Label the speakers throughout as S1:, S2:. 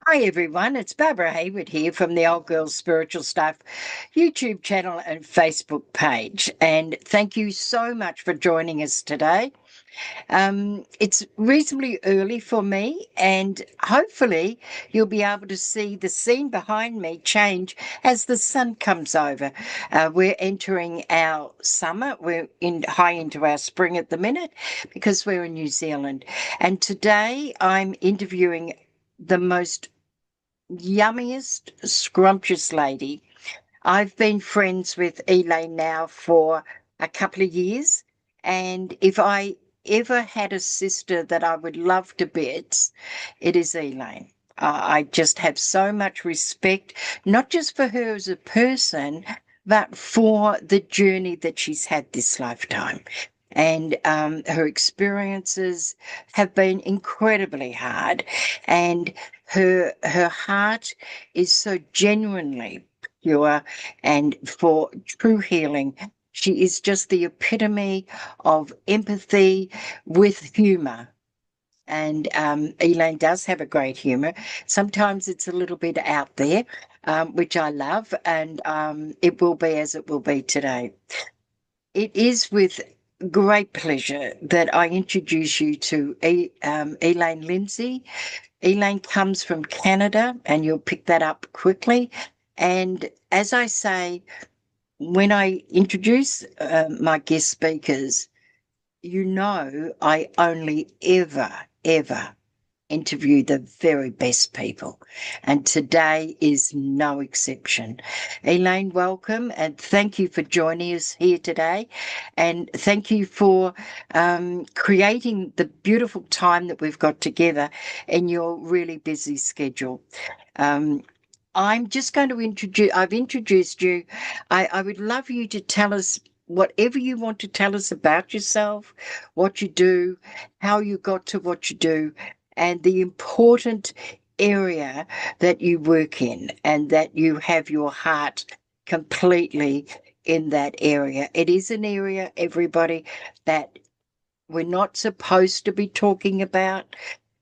S1: Hi everyone, it's Barbara Hayward here from the Old Girls Spiritual Stuff YouTube channel and Facebook page. And thank you so much for joining us today. It's reasonably early for me, and hopefully you'll be able to see the scene behind me change as the sun comes over. We're entering our summer. We're high into our spring at the minute because we're in New Zealand. And today I'm interviewing the most yummiest, scrumptious lady. I've been friends with Elaine now for a couple of years, and if I ever had a sister that I would love to bits, it is Elaine. I just have so much respect, not just for her as a person, but for the journey that she's had this lifetime. And her experiences have been incredibly hard, and her heart is so genuinely pure and for true healing. She is just the epitome of empathy with humor. And Elaine does have a great humor. Sometimes it's a little bit out there, which I love, and it will be as it will be today. It is with great pleasure that I introduce you to Elaine Lindsay. Elaine comes from Canada, and you'll pick that up quickly. And as I say, when I introduce my guest speakers, I only ever interview the very best people. And today is no exception. Elaine, welcome and thank you for joining us here today. And thank you for creating the beautiful time that we've got together in your really busy schedule. Um, I'm just going to I've introduced you. I would love you to tell us whatever you want to tell us about yourself, what you do, how you got to what you do, and the important area that you work in, and that you have your heart completely in that area. It is an area, everybody, that we're not supposed to be talking about.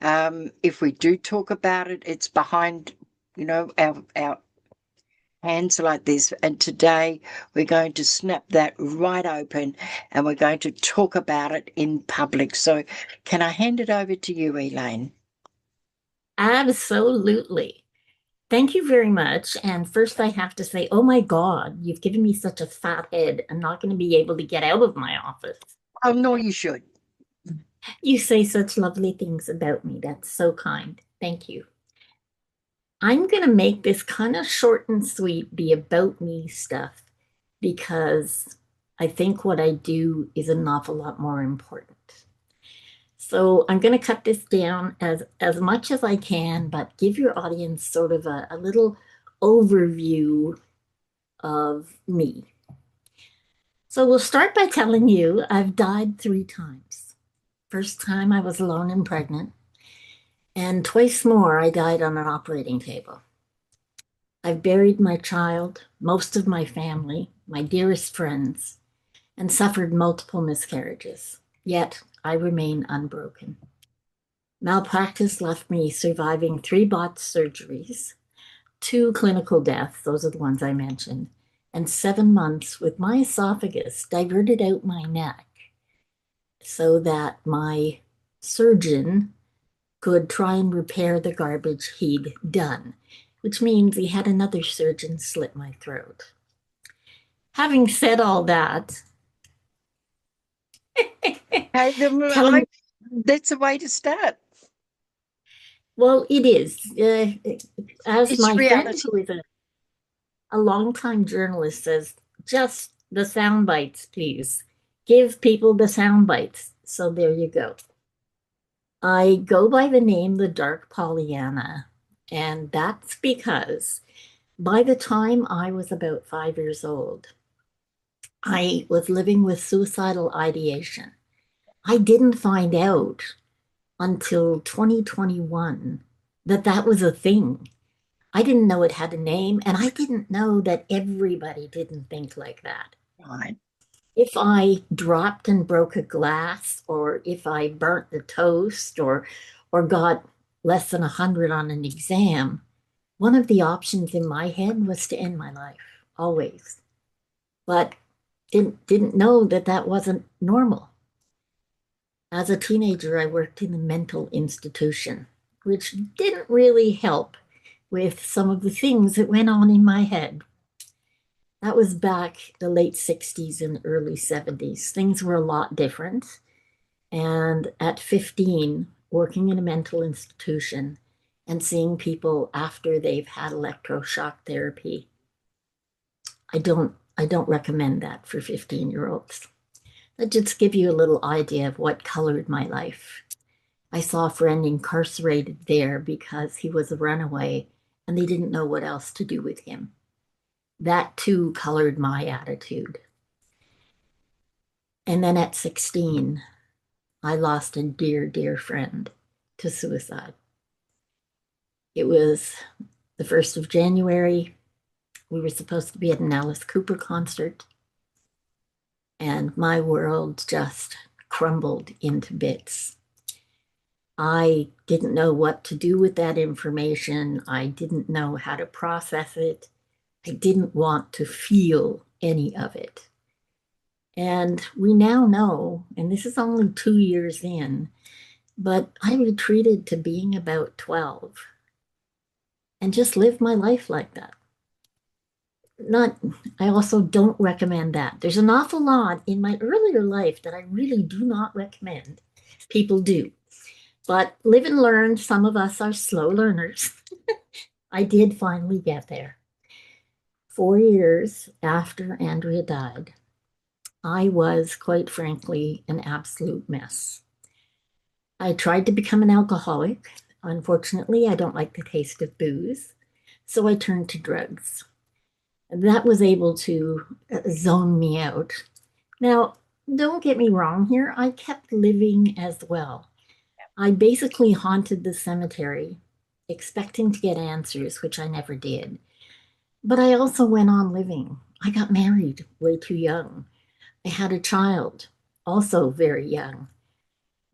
S1: If we do talk about it, it's behind, our hands like this. And today we're going to snap that right open and we're going to talk about it in public. So, can I hand it over to you, Elaine?
S2: Absolutely. Thank you very much. And first, I have to say, oh my God, you've given me such a fat head. I'm not going to be able to get out of my office.
S1: Oh, no, you should.
S2: You say such lovely things about me. That's so kind. Thank you. I'm going to make this kind of short and sweet, be about me stuff, because I think what I do is an awful lot more important. So I'm going to cut this down as much as I can, but give your audience sort of a little overview of me. So we'll start by telling you I've died 3 times. First time I was alone and pregnant, and twice more I died on an operating table. I've buried my child, most of my family, my dearest friends, and suffered multiple miscarriages. Yet I remain unbroken. Malpractice left me surviving 3 botched surgeries, 2 clinical deaths, those are the ones I mentioned, and 7 months with my esophagus diverted out my neck so that my surgeon could try and repair the garbage he'd done, which means he had another surgeon slit my throat. Having said all that,
S1: Hey,
S2: telling,
S1: that's a way to start.
S2: well, it is. As
S1: It's
S2: my friend
S1: reality.
S2: who is a longtime journalist says, just the sound bites, please. Give people the sound bites. So there you go. I go by the name the Dark Pollyanna, and that's because by the time I was about 5 years old, I was living with suicidal ideation. I didn't find out until 2021 that that was a thing. I didn't know it had a name, and I didn't know that everybody didn't think like that.
S1: Right.
S2: If I dropped and broke a glass, or if I burnt the toast, or got less than 100 on an exam, one of the options in my head was to end my life, always. But didn't know that that wasn't normal. As a teenager, I worked in a mental institution, which didn't really help with some of the things that went on in my head. That was back the late 60s and early 70s. Things were a lot different. And at 15, working in a mental institution and seeing people after they've had electroshock therapy, I don't recommend that for 15-year-olds. That just give you a little idea of what colored my life. I saw a friend incarcerated there because he was a runaway and they didn't know what else to do with him. That too colored my attitude. And then at 16, I lost a dear, dear friend to suicide. It was the 1st of January. We were supposed to be at an Alice Cooper concert, and my world just crumbled into bits. I didn't know what to do with that information. I didn't know how to process it. I didn't want to feel any of it. And we now know, and this is only 2 years in, but I retreated to being about 12 and just lived my life like that. Not, I also don't recommend that. There's an awful lot in my earlier life that I really do not recommend people do. But live and learn. Some of us are slow learners. I did finally get there. 4 years after Andrea died, I was, quite frankly, an absolute mess. I tried to become an alcoholic. Unfortunately, I don't like the taste of booze, so I turned to drugs. That was able to zone me out. Now, don't get me wrong here, I kept living as well. I basically haunted the cemetery, expecting to get answers, which I never did. But I also went on living. I got married way too young. I had a child, also very young.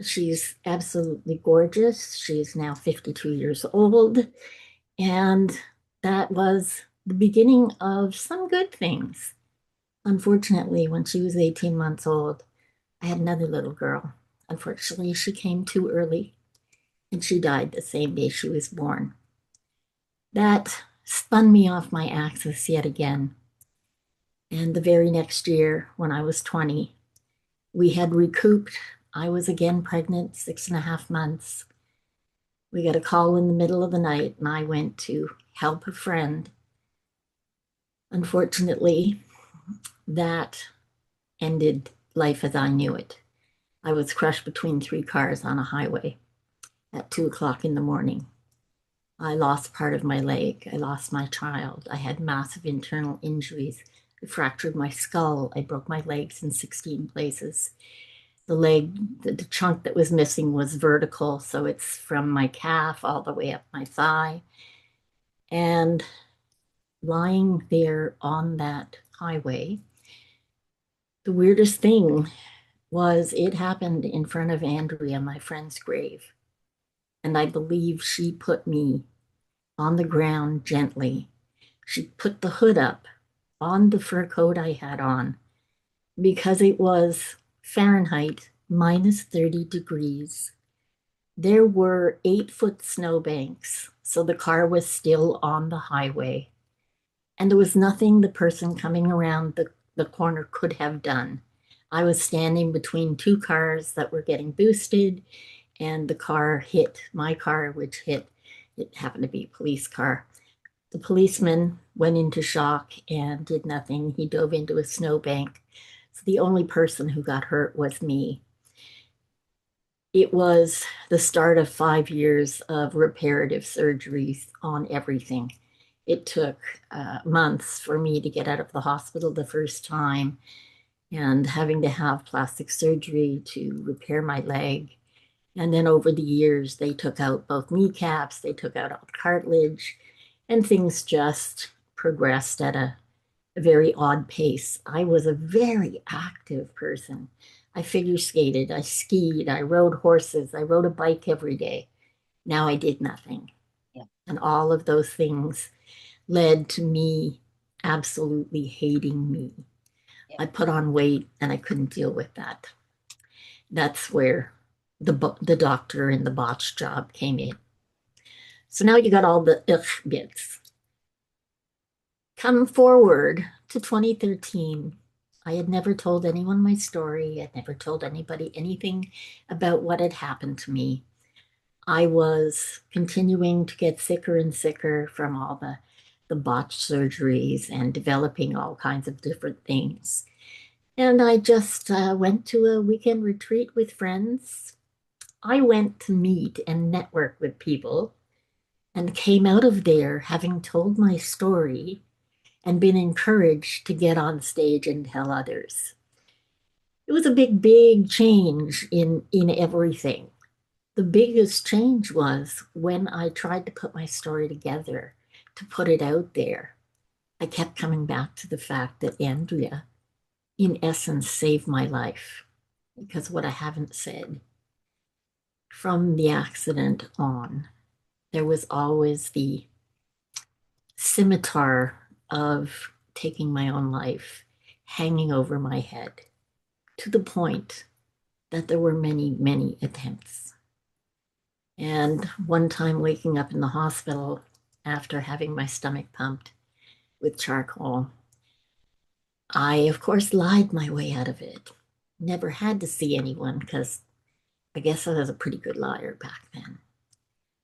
S2: She's absolutely gorgeous. She's now 52 years old. And that was the beginning of some good things. Unfortunately, when she was 18 months old, I had another little girl. Unfortunately, she came too early and she died the same day she was born. That spun me off my axis yet again. And the very next year, when I was 20, we had recouped. I was again pregnant, 6.5 months. We got a call in the middle of the night, and I went to help a friend. Unfortunately, that ended life as I knew it. I was crushed between 3 cars on a highway at 2 o'clock in the morning. I lost part of my leg. I lost my child. I had massive internal injuries. I fractured my skull. I broke my legs in 16 places. The chunk that was missing was vertical, so it's from my calf all the way up my thigh. And lying there on that highway, the weirdest thing was it happened in front of Andrea, my friend's grave. And I believe she put me on the ground gently. She put the hood up on the fur coat I had on because it was Fahrenheit minus 30 degrees. There were 8-foot snowbanks, so the car was still on the highway. And there was nothing the person coming around the corner could have done. I was standing between 2 cars that were getting boosted, and the car hit my car, which hit, it happened to be a police car. The policeman went into shock and did nothing. He dove into a snowbank. So the only person who got hurt was me. It was the start of 5 years of reparative surgeries on everything. It took months for me to get out of the hospital the first time and having to have plastic surgery to repair my leg. And then over the years, they took out both kneecaps, they took out all the cartilage, and things just progressed at a very odd pace. I was a very active person. I figure skated, I skied, I rode horses, I rode a bike every day. Now I did nothing.
S1: Yeah.
S2: And all of those things led to me absolutely hating me.
S1: Yeah.
S2: I put on weight and I couldn't deal with that. That's where the doctor and the botch job came in. So now you got all the bits. Come forward to 2013. I had never told anyone my story. I'd never told anybody anything about what had happened to me. I was continuing to get sicker and sicker from all the botched surgeries and developing all kinds of different things. And I just went to a weekend retreat with friends. I went to meet and network with people and came out of there having told my story and been encouraged to get on stage and tell others. It was a big, big change in everything. The biggest change was when I tried to put my story together, to put it out there. I kept coming back to the fact that Andrea, in essence, saved my life. Because what I haven't said, from the accident on, there was always the scimitar of taking my own life hanging over my head, to the point that there were many, many attempts. And one time waking up in the hospital after having my stomach pumped with charcoal, I, of course, lied my way out of it. Never had to see anyone because I guess I was a pretty good liar back then.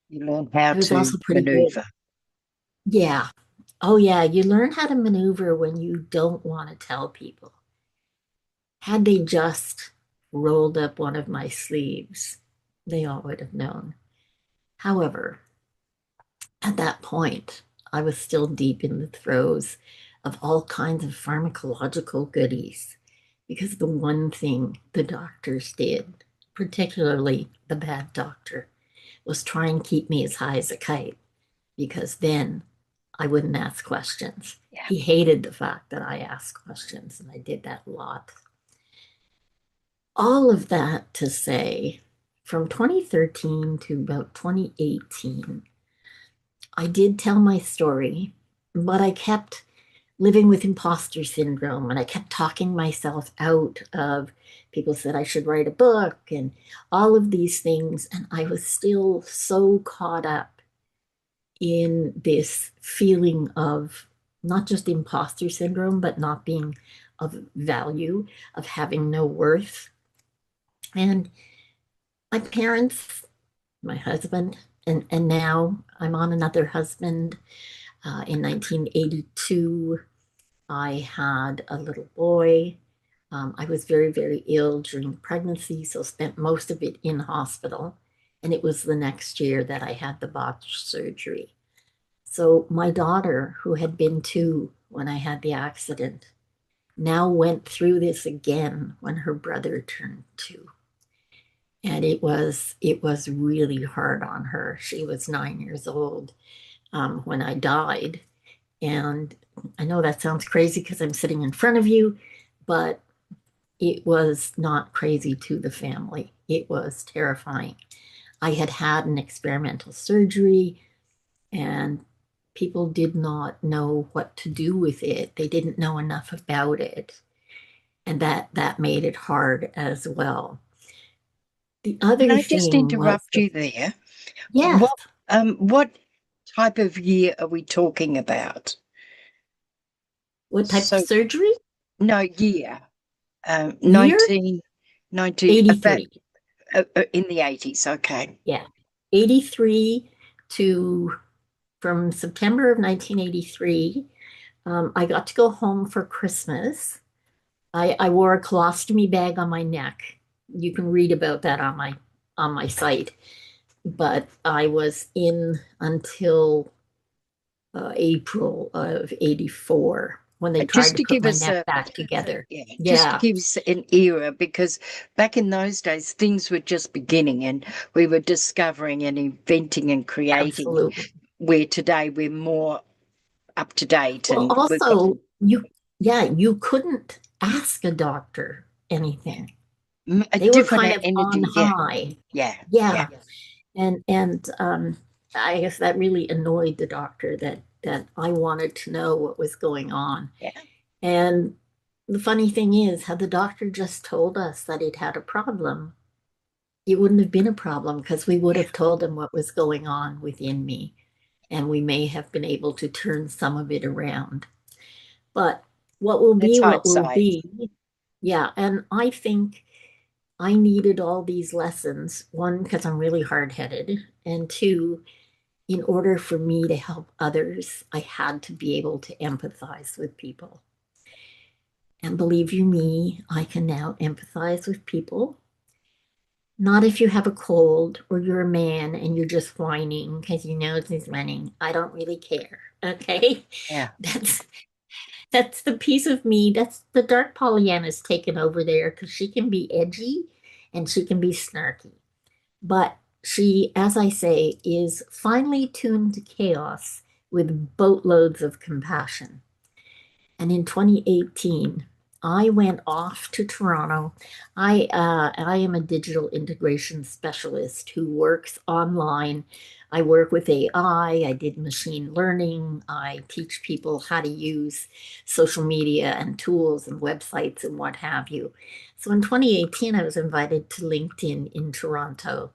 S1: You learn how
S2: I was
S1: to
S2: also pretty good.
S1: maneuver.
S2: Yeah. Oh, yeah. You learn how to maneuver when you don't want to tell people. Had they just rolled up one of my sleeves, they all would have known. However, at that point, I was still deep in the throes of all kinds of pharmacological goodies because the one thing the doctors did, particularly the bad doctor, was try and keep me as high as a kite because then I wouldn't ask questions.
S1: Yeah.
S2: He hated the fact that I asked questions, and I did that a lot. All of that to say, from 2013 to about 2018, I did tell my story, but I kept living with imposter syndrome and I kept talking myself out of people said I should write a book and all of these things. And I was still so caught up in this feeling of not just imposter syndrome, but not being of value, of having no worth. And my parents, my husband, and now I'm on another husband. In 1982, I had a little boy. I was very, very ill during pregnancy, so spent most of it in hospital. And it was the next year that I had the botched surgery. So my daughter, who had been 2 when I had the accident, now went through this again when her brother turned 2. And it was really hard on her. She was 9 years old when I died. And I know that sounds crazy because I'm sitting in front of you, but it was not crazy to the family. It was terrifying. I had had an experimental surgery, and people did not know what to do with it. They didn't know enough about it. And that made it hard as well. The
S1: Can
S2: other
S1: I just
S2: thing was
S1: interrupt you there?
S2: yes,
S1: What type of year are we talking about?
S2: what type of
S1: So
S2: surgery?
S1: no year.
S2: Year
S1: 1990, about
S2: 83.
S1: in the 80s. Okay.
S2: Yeah. 83 to from September of 1983. I got to go home for Christmas. I wore a colostomy bag on my neck. You can read about that on my site. But I was in until April of 84 when they tried
S1: Just
S2: to
S1: to
S2: put
S1: give
S2: my
S1: us
S2: neck
S1: a
S2: back together.
S1: Yeah, just to
S2: Yeah,
S1: give us an era, because back in those days things were just beginning and we were discovering and inventing and creating,
S2: absolutely.
S1: where today we're more up to date
S2: Well,
S1: and we've got
S2: also, you couldn't ask a doctor anything.
S1: a
S2: They were
S1: different
S2: kind of on
S1: energy. Yeah,
S2: high.
S1: yeah, yeah.
S2: Yeah. And I guess that really annoyed the doctor that I wanted to know what was going on.
S1: Yeah,
S2: And the funny thing is, had the doctor just told us that he'd had a problem, it wouldn't have been a problem because we would
S1: yeah.
S2: have told him what was going on within me, and we may have been able to turn some of it around. But
S1: That's
S2: what will
S1: hindsight.
S2: be, yeah. And I think I needed all these lessons, one, because I'm really hard-headed, and two, in order for me to help others, I had to be able to empathize with people. And believe you me, I can now empathize with people. Not if you have a cold or you're a man and you're just whining because your nose is running. I don't really care. Okay.
S1: Yeah.
S2: That's that's the piece of me. That's the dark Pollyanna's taken over there because she can be edgy and she can be snarky. But she, as I say, is finely tuned to chaos with boatloads of compassion. And in 2018, I went off to Toronto. I am a digital integration specialist who works online. I work with AI. I did machine learning. I teach people how to use social media and tools and websites and what have you. So in 2018, I was invited to LinkedIn in Toronto.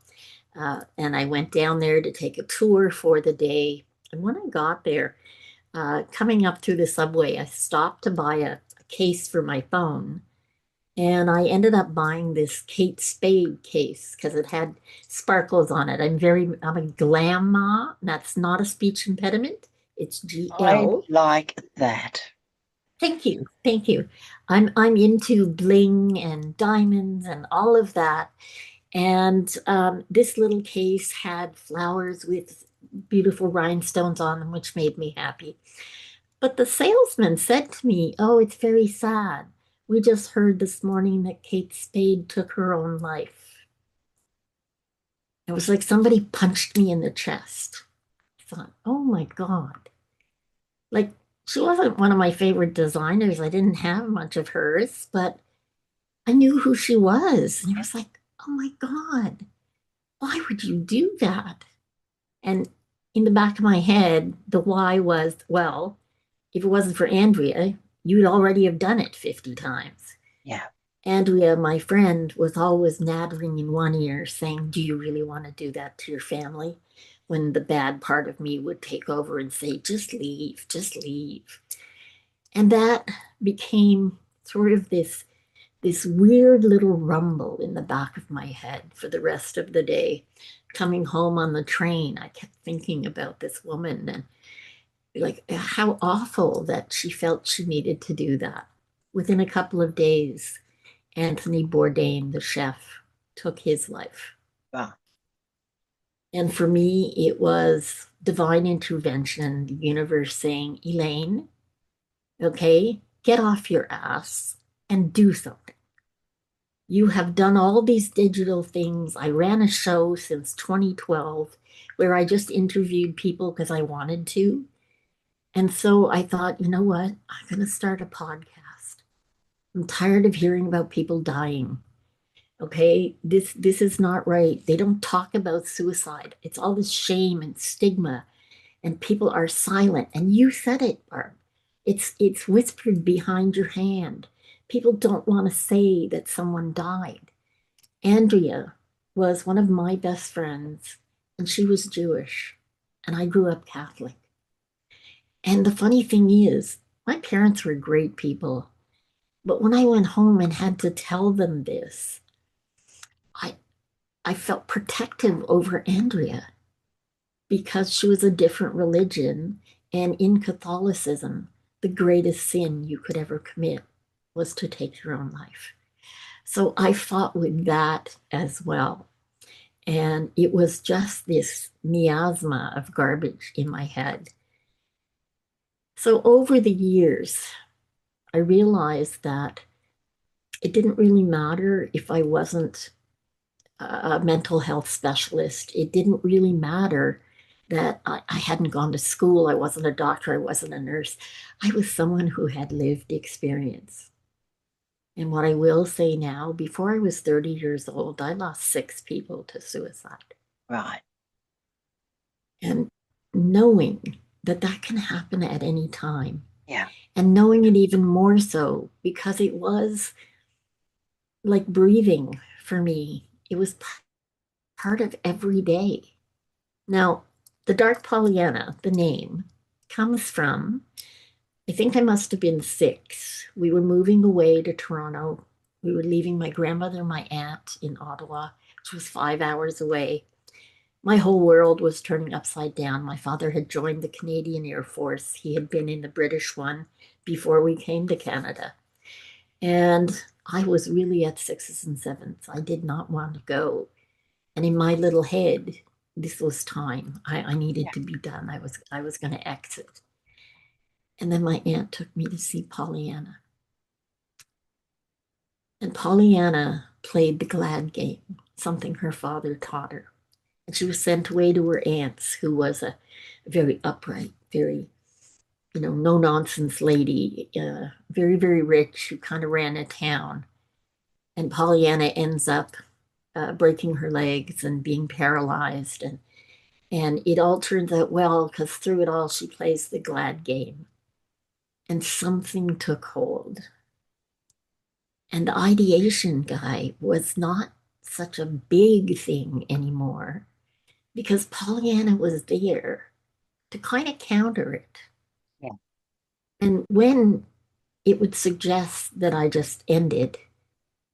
S2: And I went down there to take a tour for the day. And when I got there, coming up through the subway, I stopped to buy a case for my phone. And I ended up buying this Kate Spade case because it had sparkles on it. I'm a glamma. That's not a speech impediment. It's
S1: I
S2: GL.
S1: like that.
S2: Thank you. Thank you. I'm into bling and diamonds and all of that. And this little case had flowers with beautiful rhinestones on them, which made me happy. But the salesman said to me, "Oh, it's very sad. We just heard this morning that Kate Spade took her own life." It was like somebody punched me in the chest. I thought, oh my God. Like, she wasn't one of my favorite designers. I didn't have much of hers, but I knew who she was. And it was like, oh my God, why would you do that? And in the back of my head, the why was, well, if it wasn't for Andrea, you'd already have done it 50 times.
S1: Yeah.
S2: Andrea, my friend, was always nattering in one ear, saying, "Do you really want to do that to your family?" When the bad part of me would take over and say, "Just leave, just leave." And that became sort of this weird little rumble in the back of my head for the rest of the day. Coming home on the train, I kept thinking about this woman and like how awful that she felt she needed to do that. Within a couple of days, Anthony Bourdain, the chef, took his life.
S1: Wow.
S2: And for me, it was divine intervention, the universe saying, "Elaine, okay, get off your ass and do something. You have done all these digital things. I ran a show since 2012 where I just interviewed people because I wanted to. And so I thought, you know what? I'm going to start a podcast. I'm tired of hearing about people dying. Okay, this is not right. They don't talk about suicide. It's all this shame and stigma, and people are silent. And you said it, Barb. It's whispered behind your hand. People don't want to say that someone died. Andrea was one of my best friends, and she was Jewish, and I grew up Catholic. And the funny thing is, my parents were great people, but when I went home and had to tell them this, I I felt protective over Andrea because she was a different religion. And in Catholicism, the greatest sin you could ever commit was to take your own life. So I fought with that as well. And it was just this miasma of garbage in my head. So over the years, I realized that it didn't really matter if I wasn't a mental health specialist. It didn't really matter that I hadn't gone to school. I wasn't a doctor. I wasn't a nurse. I was someone who had lived experience. And what I will say now, before I was 30 years old, I lost 6 people to suicide.
S1: Right.
S2: And knowing that that can happen at any time,
S1: Yeah.
S2: and knowing it even more so because it was like breathing for me. It was part of every day. Now, the Dark Pollyanna, the name, comes from, I think I must have been 6. We were moving away to Toronto. We were leaving my grandmother and my aunt in Ottawa, which was 5 hours away. My whole world was turning upside down. My father had joined the Canadian Air Force. He had been in the British one before we came to Canada. And I was really at sixes and sevens. I did not want to go. And in my little head, this was time. I needed
S1: Yeah.
S2: to be done. I was going to exit. And then my aunt took me to see Pollyanna. And Pollyanna played the glad game, something her father taught her. And she was sent away to her aunt's, who was a very upright, very, no nonsense lady, very, very rich, who kind of ran a town. And Pollyanna ends up breaking her legs and being paralyzed. And it all turns out well because through it all, she plays the glad game. And something took hold. And the ideation guy was not such a big thing anymore because Pollyanna was there to kind of counter it.
S1: Yeah.
S2: And when it would suggest that I just end it,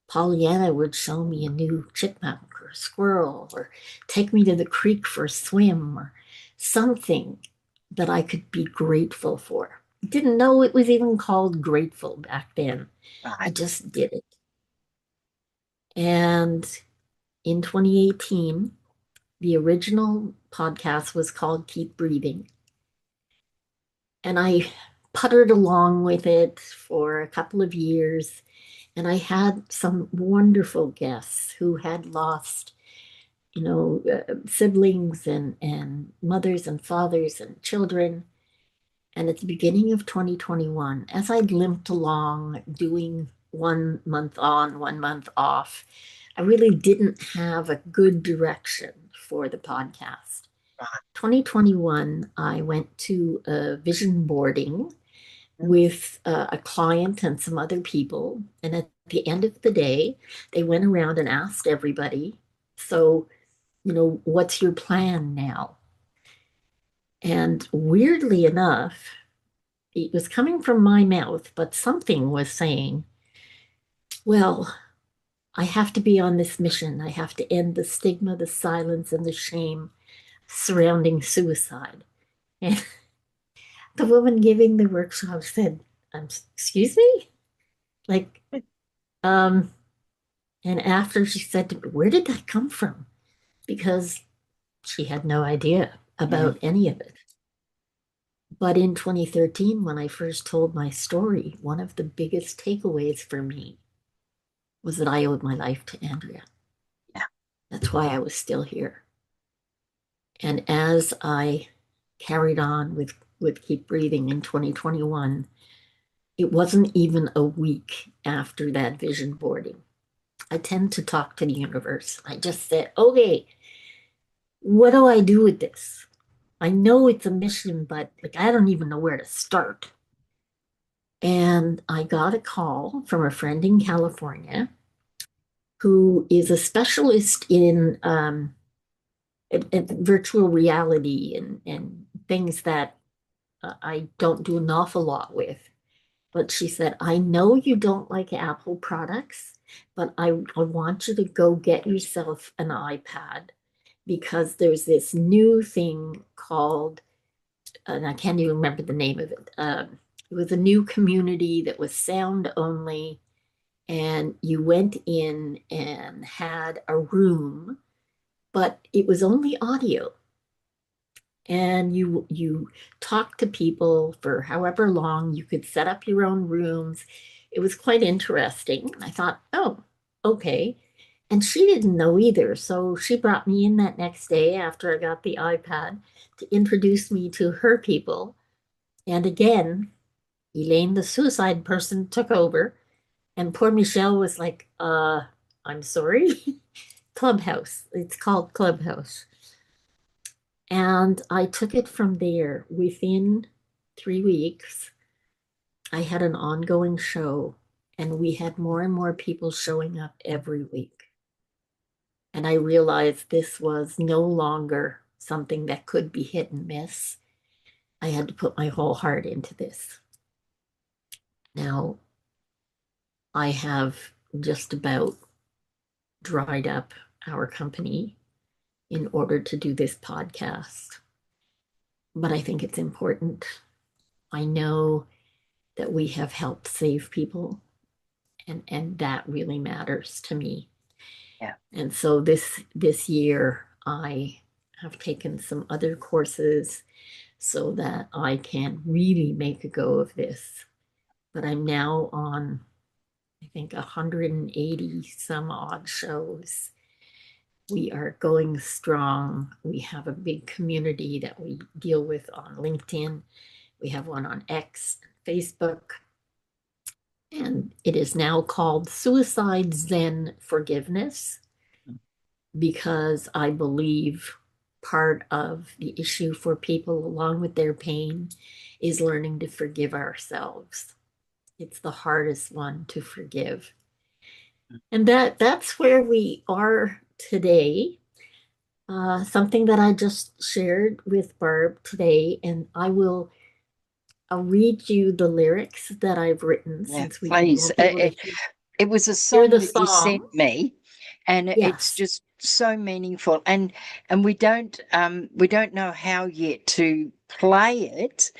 S2: Pollyanna would show me a new chipmunk or a squirrel or take me to the creek for a swim or something that I could be grateful for. Didn't know it was even called grateful back then. I
S1: Right.
S2: just did it. And in 2018, the original podcast was called Keep Breathing. And I puttered along with it for a couple of years. And I had some wonderful guests who had lost, siblings and mothers and fathers and children. And at the beginning of 2021, as I limped along doing 1 month on, 1 month off, I really didn't have a good direction for the podcast.
S1: Right.
S2: 2021, I went to a vision boarding
S1: Mm.
S2: with a client and some other people. And at the end of the day, they went around and asked everybody, so, what's your plan now? And weirdly enough, it was coming from my mouth, but something was saying, well, I have to be on this mission. I have to end the stigma, the silence, and the shame surrounding suicide. And the woman giving the workshop said, excuse me? Like, um, and after she said to me, where did that come from? Because she had no idea
S1: Mm.
S2: about any of it. But in 2013, when I first told my story, one of the biggest takeaways for me was that I owed my life to Andrea.
S1: Yeah.
S2: That's why I was still here. And as I carried on with Keep Breathing in 2021, it wasn't even a week after that vision boarding. I tend to talk to the universe. I just said, okay, what do I do with this? I know it's a mission, but like I don't even know where to start. And I got a call from a friend in California who is a specialist in virtual reality and things that I don't do an awful lot with. But she said, I know you don't like Apple products, but I want you to go get yourself an iPad because there's this new thing called, and I can't even remember the name of it. It was a new community that was sound only, and you went in and had a room, but it was only audio. And you talk to people for however long. You could set up your own rooms. It was quite interesting. I thought, oh, okay. And she didn't know either. So she brought me in that next day after I got the iPad to introduce me to her people. And again, Elaine, the suicide person, took over. And poor Michelle was like, I'm sorry. Clubhouse. It's called Clubhouse. And I took it from there. Within 3 weeks, I had an ongoing show, and we had more and more people showing up every week. And I realized this was no longer something that could be hit and miss. I had to put my whole heart into this. Now, I have just about dried up our company in order to do this podcast, but I think it's important. I know that we have helped save people, and that really matters to me.
S1: Yeah.
S2: And so this year I have taken some other courses so that I can really make a go of this. But I'm now on, I think, 180 some odd shows. We are going strong. We have a big community that we deal with on LinkedIn. We have one on X, Facebook, and it is now called Suicide Zen Forgiveness, because I believe part of the issue for people, along with their pain, is learning to forgive ourselves. It's the hardest one to forgive. And that's where we are today. Something that I just shared with Barb today, and I'll read you the lyrics that I've written,
S1: Yeah,
S2: since we
S1: please.
S2: won't be able to
S1: It was a
S2: hear
S1: song
S2: the
S1: that you sent
S2: song.
S1: me, and it's
S2: Yes.
S1: just so meaningful. And we don't know how yet to play it,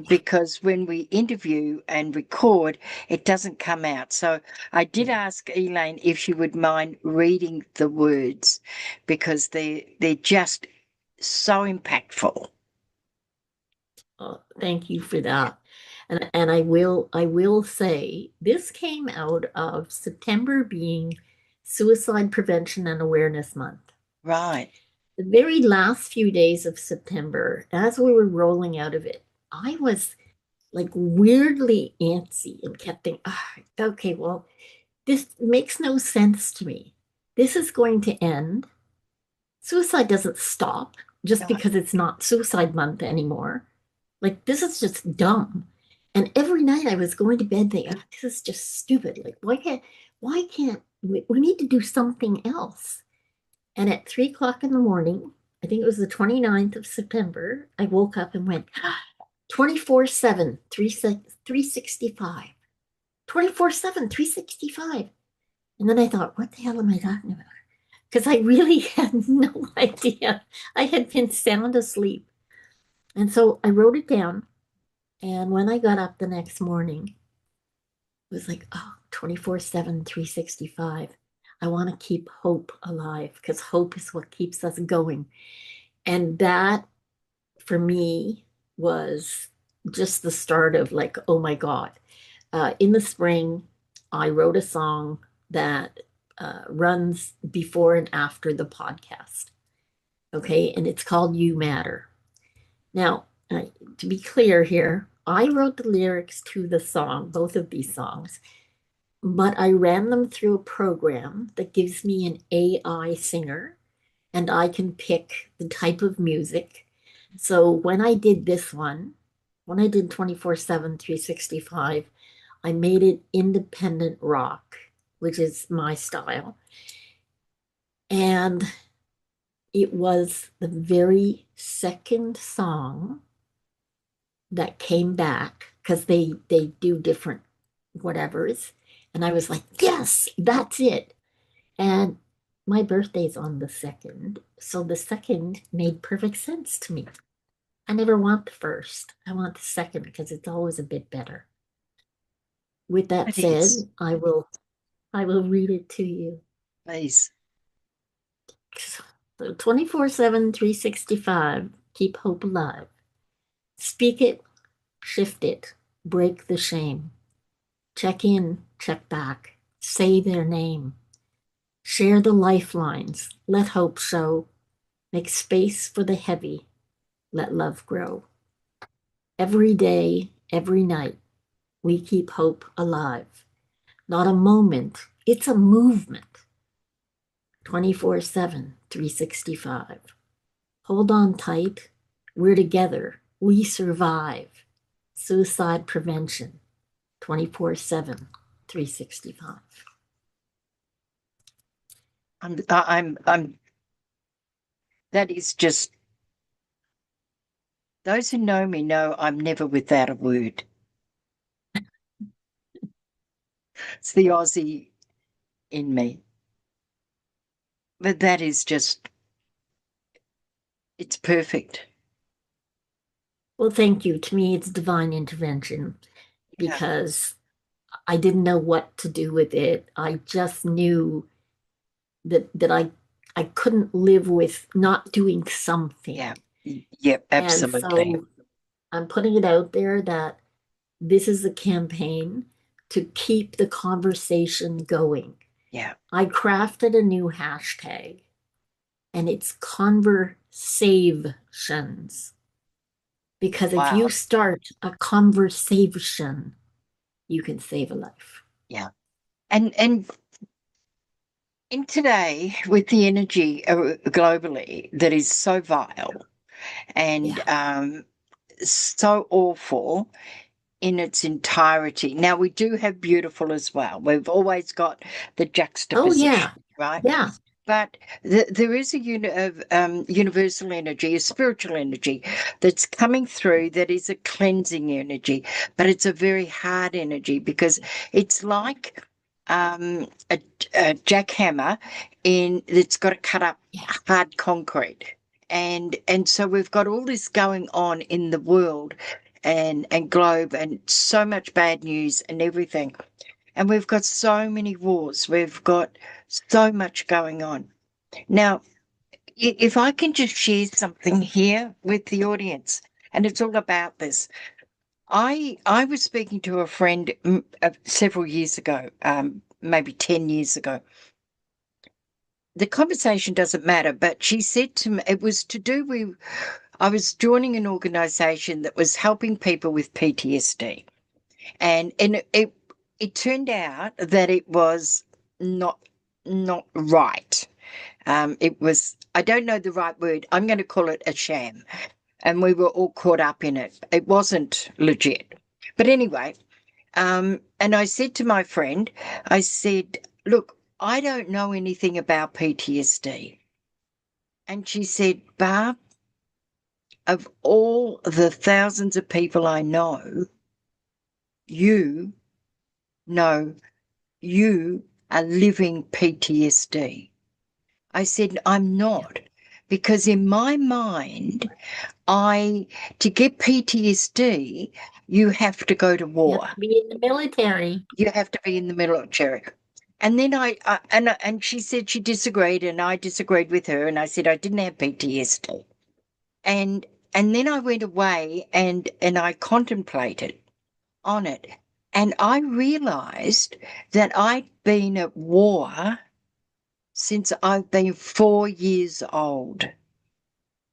S1: because when we interview and record, it doesn't come out. So I did
S2: Yeah.
S1: ask Elaine if she would mind reading the words, because they're just so impactful.
S2: Thank you for that. And I will say this came out of September being Suicide Prevention and Awareness Month.
S1: Right.
S2: The very last few days of September, as we were rolling out of it, I was like weirdly antsy and kept thinking, okay, well, this makes no sense to me. This is going to end. Suicide doesn't stop just
S1: Right.
S2: because it's not suicide month anymore. Like, this is just dumb. And every night I was going to bed thinking, oh, this is just stupid. Like, why can't we need to do something else? And at 3 o'clock in the morning, I think it was the 29th of September, I woke up and went, 24/7, 365. 24/7, 365. And then I thought, what the hell am I talking about? Because I really had no idea. I had been sound asleep. And so I wrote it down. And when I got up the next morning, it was like, oh, 24/7, 365. I want to keep hope alive, because hope is what keeps us going. And that for me was just the start of like, oh my God. In the spring, I wrote a song that runs before and after the podcast. Okay. And it's called You Matter. Now, to be clear here, I wrote the lyrics to the song, both of these songs, but I ran them through a program that gives me an AI singer, and I can pick the type of music. So when I did this one, when I did 24/7, 365, I made it independent rock, which is my style. And it was the very second song that came back, because they do different whatevers. And I was like, yes, that's it. And my birthday's on the second. So the second made perfect sense to me. I never want the first. I want the second, because it's always a bit better. With that
S1: It is.
S2: said, I will read it to you.
S1: Please.
S2: So 24/7, 365, keep hope alive. Speak it, shift it, break the shame. Check in, check back, say their name. Share the lifelines, let hope show. Make space for the heavy, let love grow. Every day, every night, we keep hope alive. Not a moment, it's a movement. 24/7, 365. Hold on tight. We're together. We survive. Suicide prevention, 24/7, 365.
S1: That is just, those who know me know I'm never without a word. It's the Aussie in me. But that is just, it's perfect.
S2: Well, thank you. To me, it's divine intervention
S1: Yeah.
S2: because I didn't know what to do with it. I just knew that I couldn't live with not doing something.
S1: Yeah. Yep, absolutely.
S2: And so I'm putting it out there that this is a campaign to keep the conversation going.
S1: Yeah.
S2: I crafted a new hashtag and it's conversations. Because if you
S1: Wow.
S2: start a conversation, you can save a life.
S1: Yeah. And in today, with the energy globally that is so vile and so awful in its entirety. Now, we do have beautiful as well. We've always got the
S2: Oh,
S1: juxtaposition,
S2: yeah.
S1: right?
S2: Yeah.
S1: But there is a universal energy, a spiritual energy that's coming through that is a cleansing energy, but it's a very hard energy because it's like a jackhammer that's got to cut up hard concrete. And so we've got all this going on in the world and globe and so much bad news and everything. And we've got so many wars. We've got so much going on. Now, if I can just share something here with the audience, and it's all about this. I was speaking to a friend several years ago, maybe 10 years ago. The conversation doesn't matter, but she said to me, it was to do with, I was joining an organization that was helping people with PTSD. And it turned out that it was not right. It was, I don't know the right word. I'm going to call it a sham. And we were all caught up in it. It wasn't legit. But anyway, and I said to my friend, I said, look, I don't know anything about PTSD. And she said, Barb, of all the thousands of people I know, you know you are living PTSD. I said, I'm not, because in my mind, to get PTSD, you have to go to
S2: You
S1: war.
S2: have to be in the military.
S1: You have to be in the military. And then and she said she disagreed, and I disagreed with her, and I said I didn't have PTSD. And then I went away and I contemplated on it. And I realized that I'd been at war since I've been 4 years old.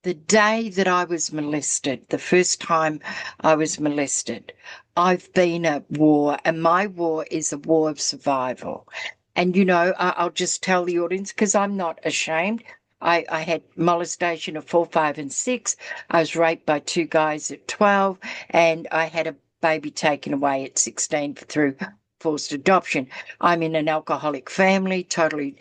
S1: The day that I was molested, the first time I was molested, I've been at war, and my war is a war of survival. And, I'll just tell the audience because I'm not ashamed. I had molestation at 4, 5, and 6. I was raped by two guys at 12, and I had a baby taken away at 16 through forced adoption. I'm in an alcoholic family, totally,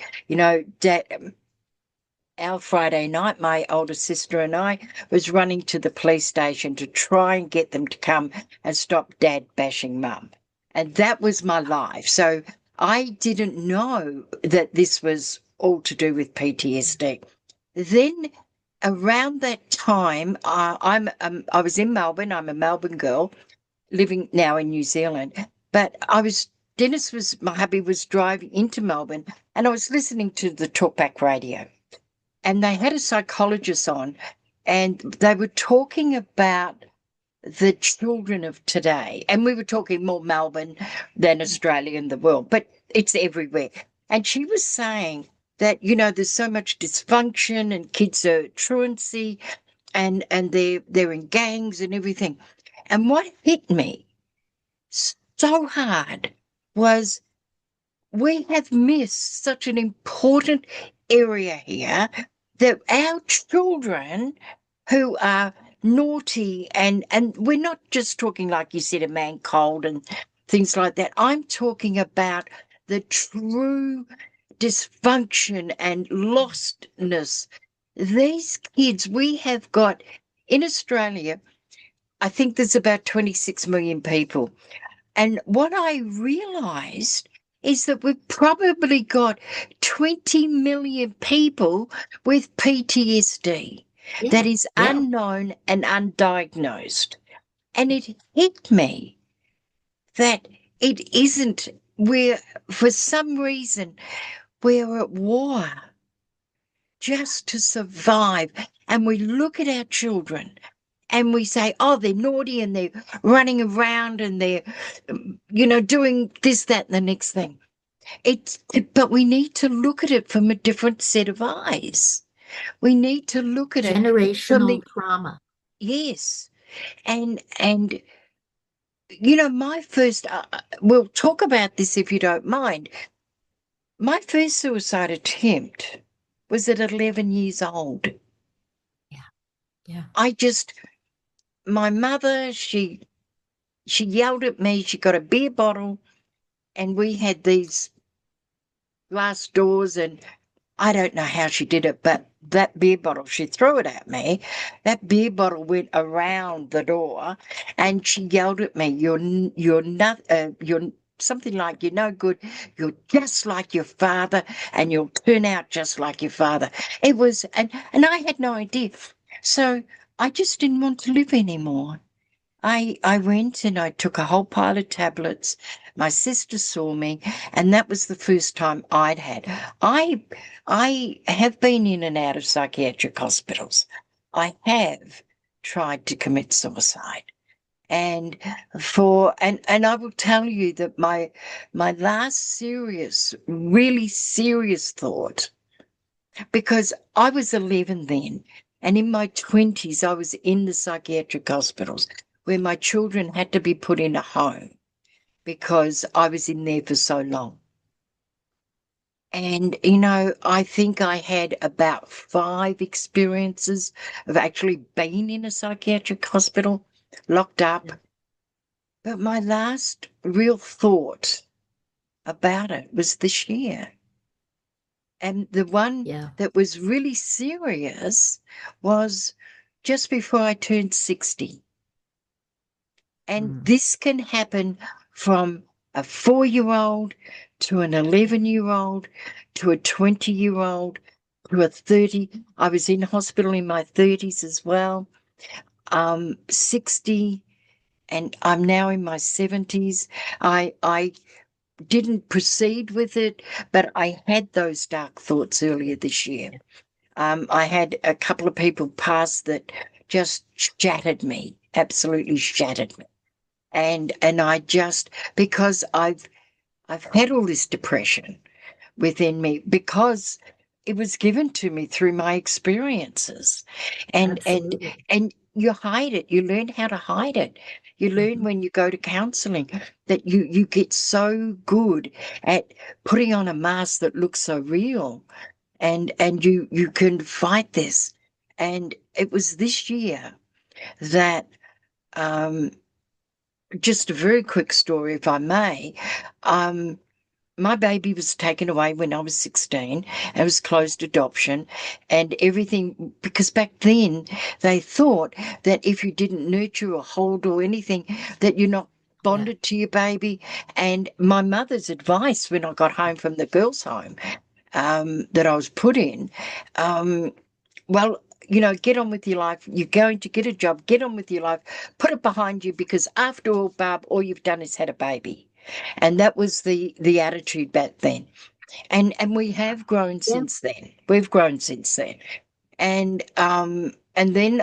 S1: our Friday night, my older sister and I was running to the police station to try and get them to come and stop dad bashing mum. And that was my life. So I didn't know that this was all to do with PTSD. Then around that time, I was in Melbourne. I'm a Melbourne girl living now in New Zealand, but my hubby was driving into Melbourne and I was listening to the talkback radio. And they had a psychologist on, and they were talking about the children of today. And we were talking more Melbourne than Australia and the world, but it's everywhere. And she was saying that, there's so much dysfunction and kids are truancy and they're in gangs and everything. And what hit me so hard was we have missed such an important area here that our children who are naughty, and we're not just talking, like you said, a man cold and things like that. I'm talking about the true dysfunction and lostness. These kids we have got in Australia, I think there's about 26 million people. And what I realized is that we've probably got 20 million people with PTSD that
S2: Yeah.
S1: is
S2: Yeah.
S1: unknown and undiagnosed. And it hit me that it isn't, we're, for some reason, we're at war just to survive. And we look at our children and we say, oh, they're naughty and they're running around and they're, doing this, that, and the next thing. But we need to look at it from a different set of eyes. We need to look at it from
S2: Generational
S1: the,
S2: trauma.
S1: yes. And my first, we'll talk about this if you don't mind. My first suicide attempt was at 11 years old.
S2: Yeah. Yeah.
S1: My mother, she yelled at me. She got a beer bottle, and we had these glass doors, and I don't know how she did it, but that beer bottle, she threw it at me. That beer bottle went around the door, and she yelled at me, You're not, you're something like, you're no good. You're just like your father, and you'll turn out just like your father." It was, and I had no idea. So I just didn't want to live anymore. I went and I took a whole pile of tablets. My sister saw me, and that was the first time I'd had. I have been in and out of psychiatric hospitals. I have tried to commit suicide. And and I will tell you that my last serious, really serious thought, because I was 11 then, and in my 20s, I was in the psychiatric hospitals where my children had to be put in a home because I was in there for so long. And, I think I had about 5 experiences of actually being in a psychiatric hospital, locked up. But my last real thought about it was this year. And the one
S2: Yeah.
S1: that was really serious was just before I turned 60. And
S2: Mm.
S1: this can happen from a 4-year-old to an 11-year-old to a 20-year-old to a 30. I was in hospital in my 30s as well, 60, and I'm now in my 70s. I didn't proceed with it, but I had those dark thoughts earlier this year. I had a couple of people pass that just shattered me, absolutely shattered me. And I just, because I've had all this depression within me because it was given to me through my experiences. And and
S2: Absolutely.
S1: and you hide it. You learn how to hide it. You learn
S2: Mhm.
S1: when you go to counseling that you get so good at putting on a mask that looks so real, and you can fight this. And it was this year that, um just a very quick story, if I may. Um, my baby was taken away when I was 16. It was closed adoption and everything, because back then they thought that if you didn't nurture or hold or anything, that you're not
S2: Yeah.
S1: bonded to your baby. And my mother's advice when I got home from the girls' home, that I was put in, um, well, get on with your life. You're going to get a job, get on with your life, put it behind you, because after all, Barb, all you've done is had a baby. And that was the attitude back then. And we have grown
S2: Yeah.
S1: since then. We've grown since then. And then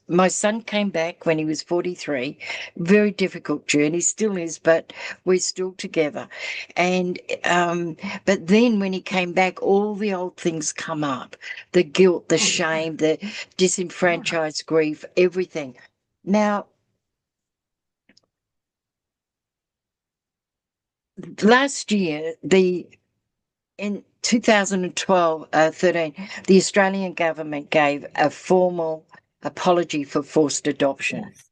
S1: my son came back when he was 43. Very difficult journey, still is, but we're still together. And but then when he came back, all the old things come up: the guilt, the
S2: Oh, yeah.
S1: shame, the
S2: Yeah.
S1: disenfranchised grief, everything. Now, last year, in 2012, 13, the Australian government gave a formal apology for forced adoption.
S2: Yes.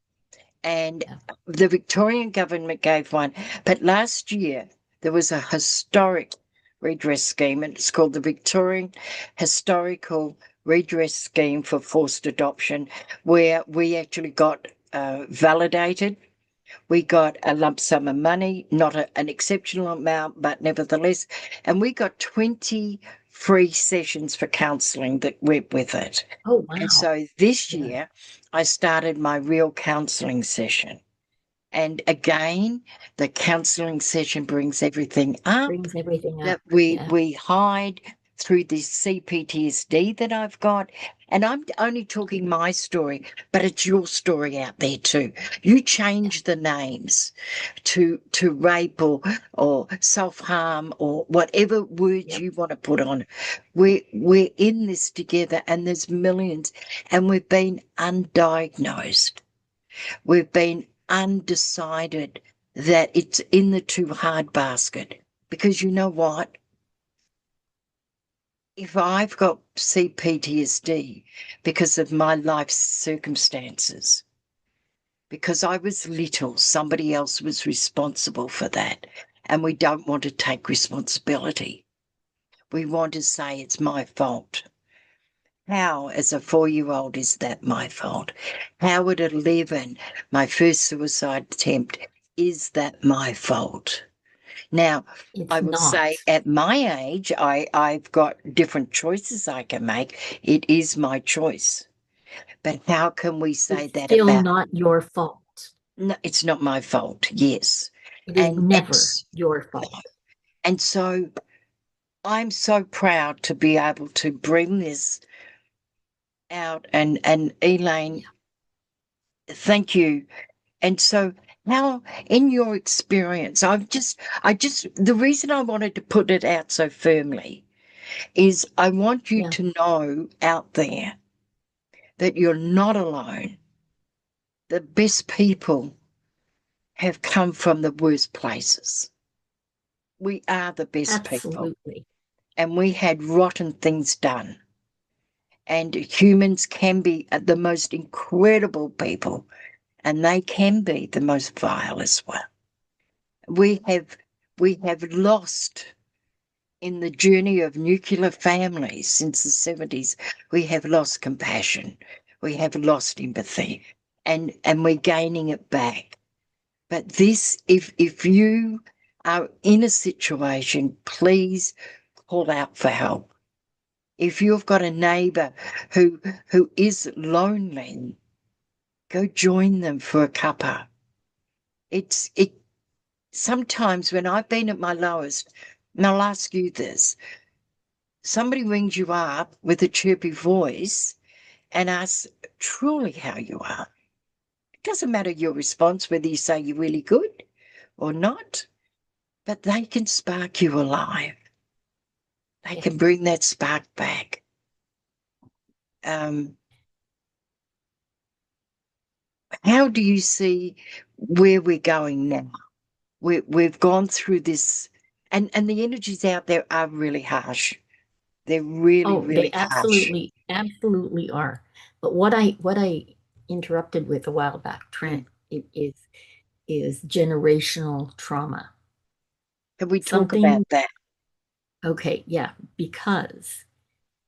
S1: And
S2: Yeah.
S1: the Victorian government gave one. But last year, there was a historic redress scheme, and it's called the Victorian Historical Redress Scheme for Forced Adoption, where we actually got validated. We got a lump sum of money, not an exceptional amount, but nevertheless. And we got 20 free sessions for counselling that went with it.
S2: Oh,
S1: And
S2: wow.
S1: so this
S2: Yeah.
S1: year, I started my real counselling session. And again, the counselling session brings everything up
S2: Brings everything
S1: that
S2: up.
S1: we
S2: Yeah.
S1: we hide through this CPTSD that I've got. And I'm only talking my story, but it's your story out there too. You
S2: Yeah.
S1: change the names to rape or self-harm or whatever words
S2: Yep.
S1: you want to put on. We're in this together, and there's millions, and we've been undiagnosed. We've been undecided that it's in the too hard basket. Because you know what? If I've got CPTSD because of my life circumstances, because I was little, somebody else was responsible for that. And we don't want to take responsibility. We want to say it's my fault. How, as a 4-year-old, is that my fault? How at 11, my first suicide attempt, is that my fault? Now, I
S2: It's
S1: will
S2: not.
S1: say at my age, I've got different choices I can make. It is my choice. But how can we say
S2: It's
S1: that
S2: still
S1: about,
S2: not your fault.
S1: no, it's not my fault, yes.
S2: It is
S1: And
S2: never your fault.
S1: and so I'm so proud to be able to bring this out, and Elaine,
S2: Yeah.
S1: thank you. And so how, in your experience, the reason I wanted to put it out so firmly is I want you
S2: Yeah.
S1: to know out there that you're not alone. The best people have come from the worst places. We are the best people,
S2: Absolutely.
S1: and we had rotten things done. And humans can be the most incredible people, and they can be the most vile as well. We have we have lost in the journey of nuclear families since the 70s. We have lost compassion. We have lost empathy, and we're gaining it back. But this, if you are in a situation, please call out for help. If you've got a neighbor who is lonely, go join them for a cuppa. It sometimes when I've been at my lowest, and I'll ask you this, somebody rings you up with a chirpy voice and asks truly how you are. It doesn't matter your response, whether you say you're really good or not, but they can spark you alive. They
S2: Yes.
S1: can bring that spark back. Um, how do you see where we're going now? We've gone through this, and the energies out there are really harsh. They're really,
S2: Oh, they
S1: really harsh.
S2: absolutely are. But what I interrupted with a while back,
S1: Mm.
S2: Trent, it is generational trauma.
S1: Can we talk about
S2: Something,
S1: that?
S2: okay, yeah, because,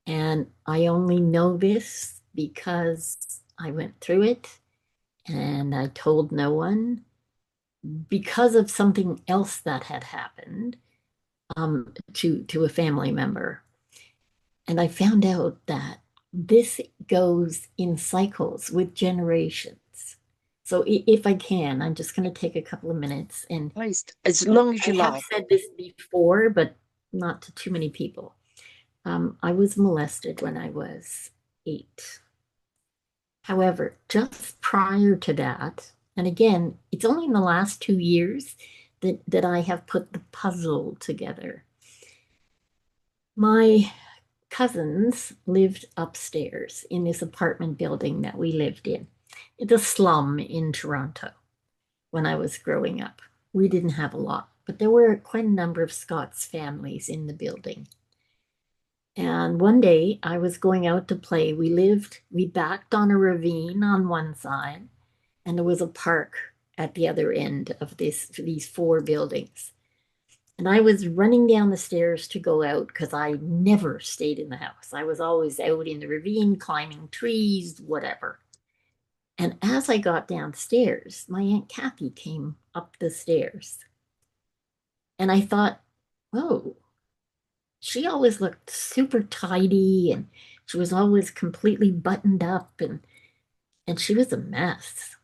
S2: and I only know this because I went through it and I told no one because of something else that had happened to a family member. And I found out that this goes in cycles with generations. So if I can, I'm just going to take a couple of minutes. And
S1: Please, as long as
S2: I
S1: you
S2: have
S1: like.
S2: said this before, but not to too many people. I was molested when I was 8. However, just prior to that, and again, it's only in the last 2 years that I have put the puzzle together. My cousins lived upstairs in this apartment building that we lived in. It's a slum in Toronto when I was growing up. We didn't have a lot, but there were quite a number of Scots families in the building. And one day I was going out to play. We backed on a ravine on one side, and there was a park at the other end of these four buildings. And I was running down the stairs to go out because I never stayed in the house. I was always out in the ravine, climbing trees, whatever. And as I got downstairs, my Aunt Kathy came up the stairs. And I thought, oh, she always looked super tidy and she was always completely buttoned up and she was a mess.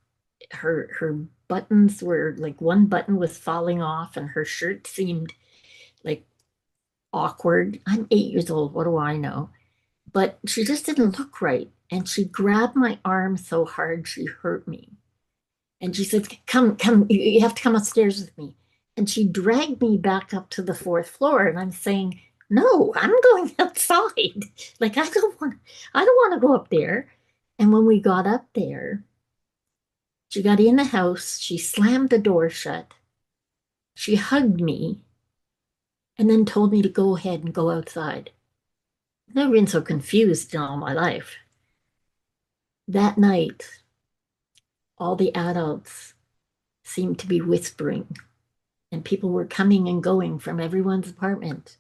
S2: Her buttons were like one button was falling off and her shirt seemed like awkward. I'm 8 years old. What do I know? But she just didn't look right. And she grabbed my arm so hard she hurt me. And she said, come, you have to come upstairs with me. And she dragged me back up to the fourth floor. And I'm saying, no, I'm going outside. Like I don't want to go up there. And when we got up there, she got in the house, she slammed the door shut, she hugged me, and then told me to go ahead and go outside. I've never been so confused in all my life. That night, all the adults seemed to be whispering, and people were coming and going from everyone's apartment.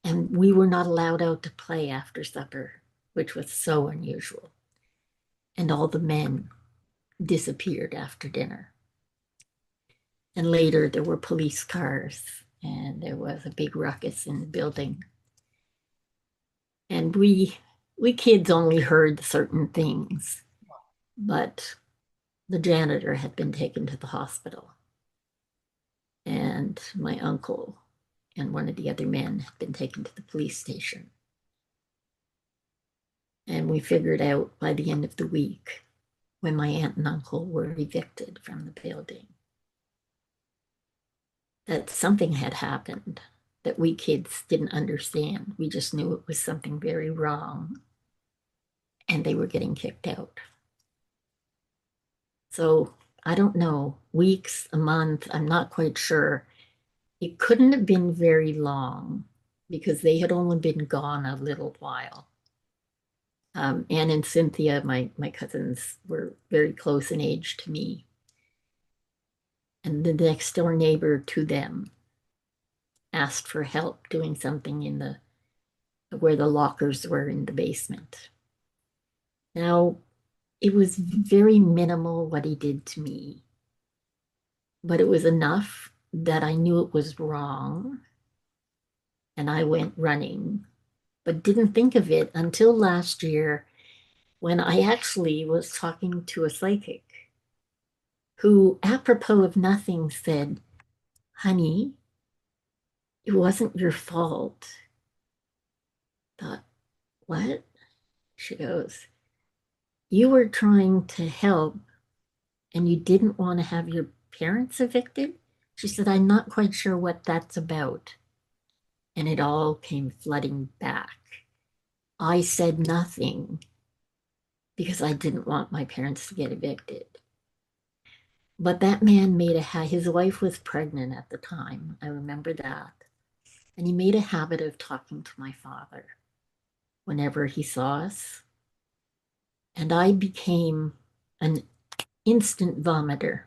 S2: And we were not allowed out to play after supper, which was so unusual. And all the men disappeared after dinner. And later, there were police cars, and there was a big ruckus in the building. And we kids only heard certain things, but the janitor had been taken to the hospital, and my uncle and one of the other men had been taken to the police station. And we figured out by the end of the week when my aunt and uncle were evicted from the building that something had happened that we kids didn't understand. We just knew it was something very wrong, and they were getting kicked out. So I don't know, weeks, a month, I'm not quite sure. It couldn't have been very long because they had only been gone a little while. Anne and Cynthia, my cousins, were very close in age to me. And the next door neighbor to them asked for help doing something in the where the lockers were in the basement. Now, it was very minimal what he did to me, but it was enough that I knew it was wrong. And I went running, but didn't think of it until last year when I actually was talking to a psychic who, apropos of nothing, said, honey, it wasn't your fault. I thought, what? She goes, you were trying to help and you didn't want to have your parents evicted? She said, I'm not quite sure what that's about. And it all came flooding back. I said nothing because I didn't want my parents to get evicted. But that man his wife was pregnant at the time. I remember that. And he made a habit of talking to my father whenever he saw us. And I became an instant vomiter.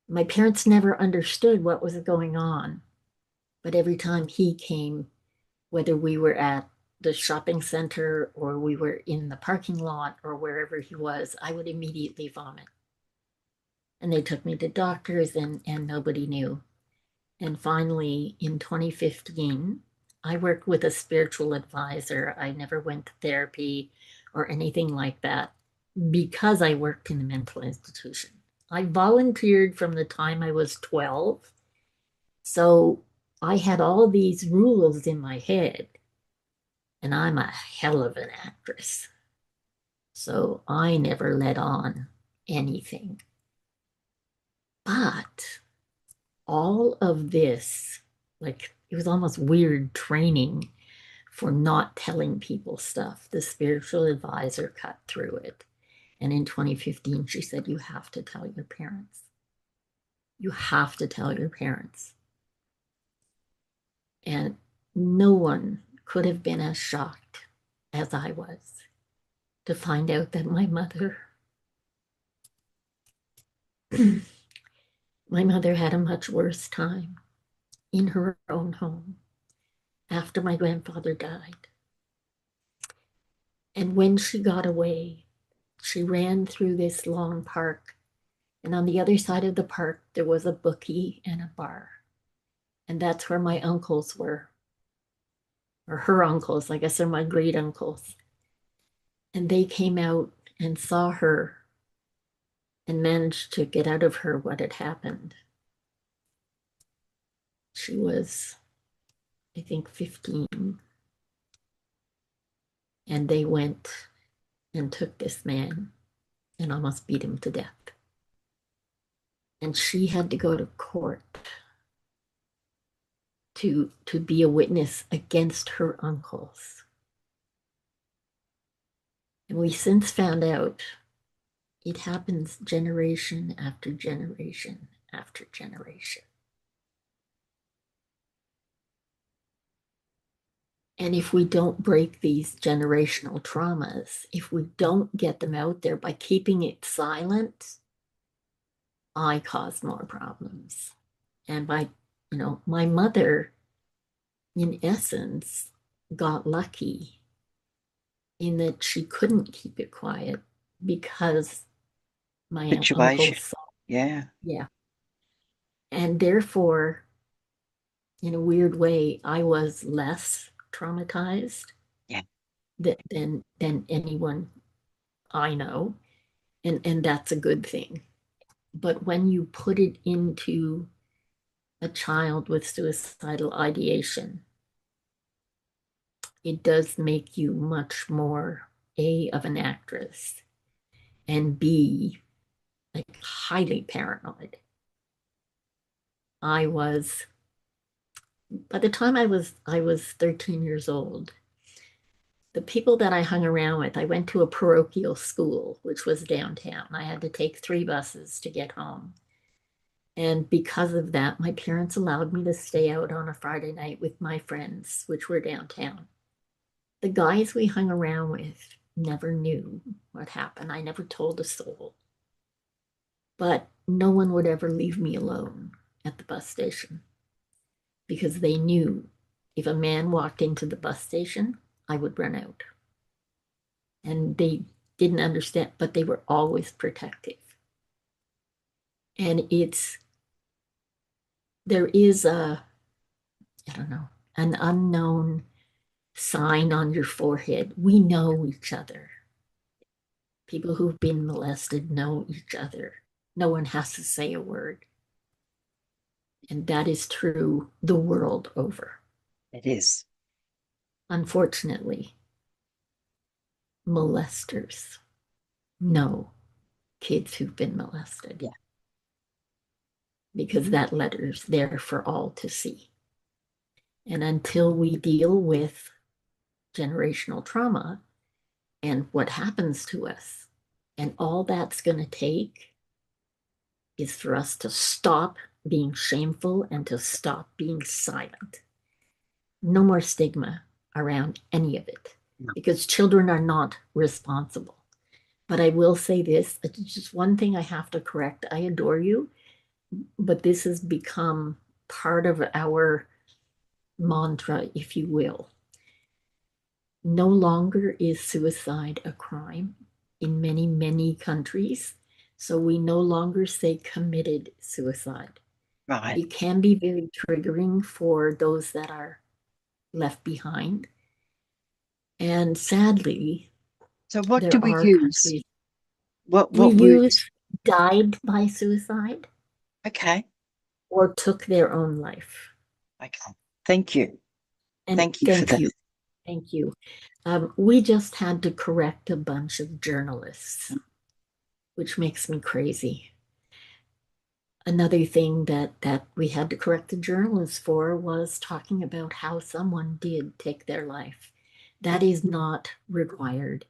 S2: My parents never understood what was going on. But every time he came, whether we were at the shopping center or we were in the parking lot or wherever he was, I would immediately vomit. And they took me to doctors and nobody knew. And finally, in 2015, I worked with a spiritual advisor. I never went to therapy or anything like that because I worked in a mental institution. I volunteered from the time I was 12. So I had all these rules in my head, and I'm a hell of an actress. So I never let on anything. But all of this, like, it was almost weird training for not telling people stuff. The spiritual advisor cut through it. And in 2015, she said, you have to tell your parents. You have to tell your parents. And no one could have been as shocked as I was to find out that my mother had a much worse time in her own home after my grandfather died. And when she got away, she ran through this long park. And on the other side of the park, there was a bookie and a bar. And that's where my uncles were, or her uncles, I guess they're my great uncles. And they came out and saw her and managed to get out of her what had happened. She was, I think, 15. And they went and took this man and almost beat him to death. And she had to go to court to be a witness against her uncles. And we since found out it happens generation after generation after generation. And if we don't break these generational traumas, if we don't get them out there by keeping it silent, I cause more problems. And my mother, in essence, got lucky in that she couldn't keep it quiet because my
S1: Situation.
S2: uncle saw.
S1: Yeah.
S2: Yeah. And therefore, in a weird way, I was less traumatized
S1: Yeah.
S2: than anyone I know. And that's a good thing. But when you put it into a child with suicidal ideation, it does make you much more A, of an actress, and B, like highly paranoid. I was, by the time I was 13 years old, the people that I hung around with, I went to a parochial school, which was downtown. I had to take 3 buses to get home. And because of that, my parents allowed me to stay out on a Friday night with my friends, which were downtown. The guys we hung around with never knew what happened. I never told a soul. But no one would ever leave me alone at the bus station because they knew if a man walked into the bus station, I would run out. And they didn't understand, but they were always protective. And there is I don't know, an unknown sign on your forehead. We know each other. People who've been molested know each other. No one has to say a word. And that is true the world over.
S1: It is.
S2: Unfortunately, molesters know kids who've been molested.
S1: Yeah.
S2: Because that letter's there for all to see. And until we deal with generational trauma and what happens to us, and all that's going to take is for us to stop being shameful and to stop being silent. No more stigma around any of it because children are not responsible. But I will say this, it's just one thing I have to correct. I adore you, but this has become part of our mantra, if you will. No longer is suicide a crime in many, many countries. So we no longer say committed suicide.
S1: Right.
S2: It can be very triggering for those that are left behind. And sadly,
S1: So what do
S2: there
S1: we
S2: are
S1: use?
S2: countries.
S1: What
S2: We
S1: words?
S2: use died by suicide
S1: Okay.
S2: or took their own life.
S1: Okay. Thank you.
S2: And
S1: Thank you for
S2: thank
S1: that.
S2: you. Thank you. We just had to correct a bunch of journalists, which makes me crazy. Another thing that we had to correct the journalists for was talking about how someone did take their life. That is not required.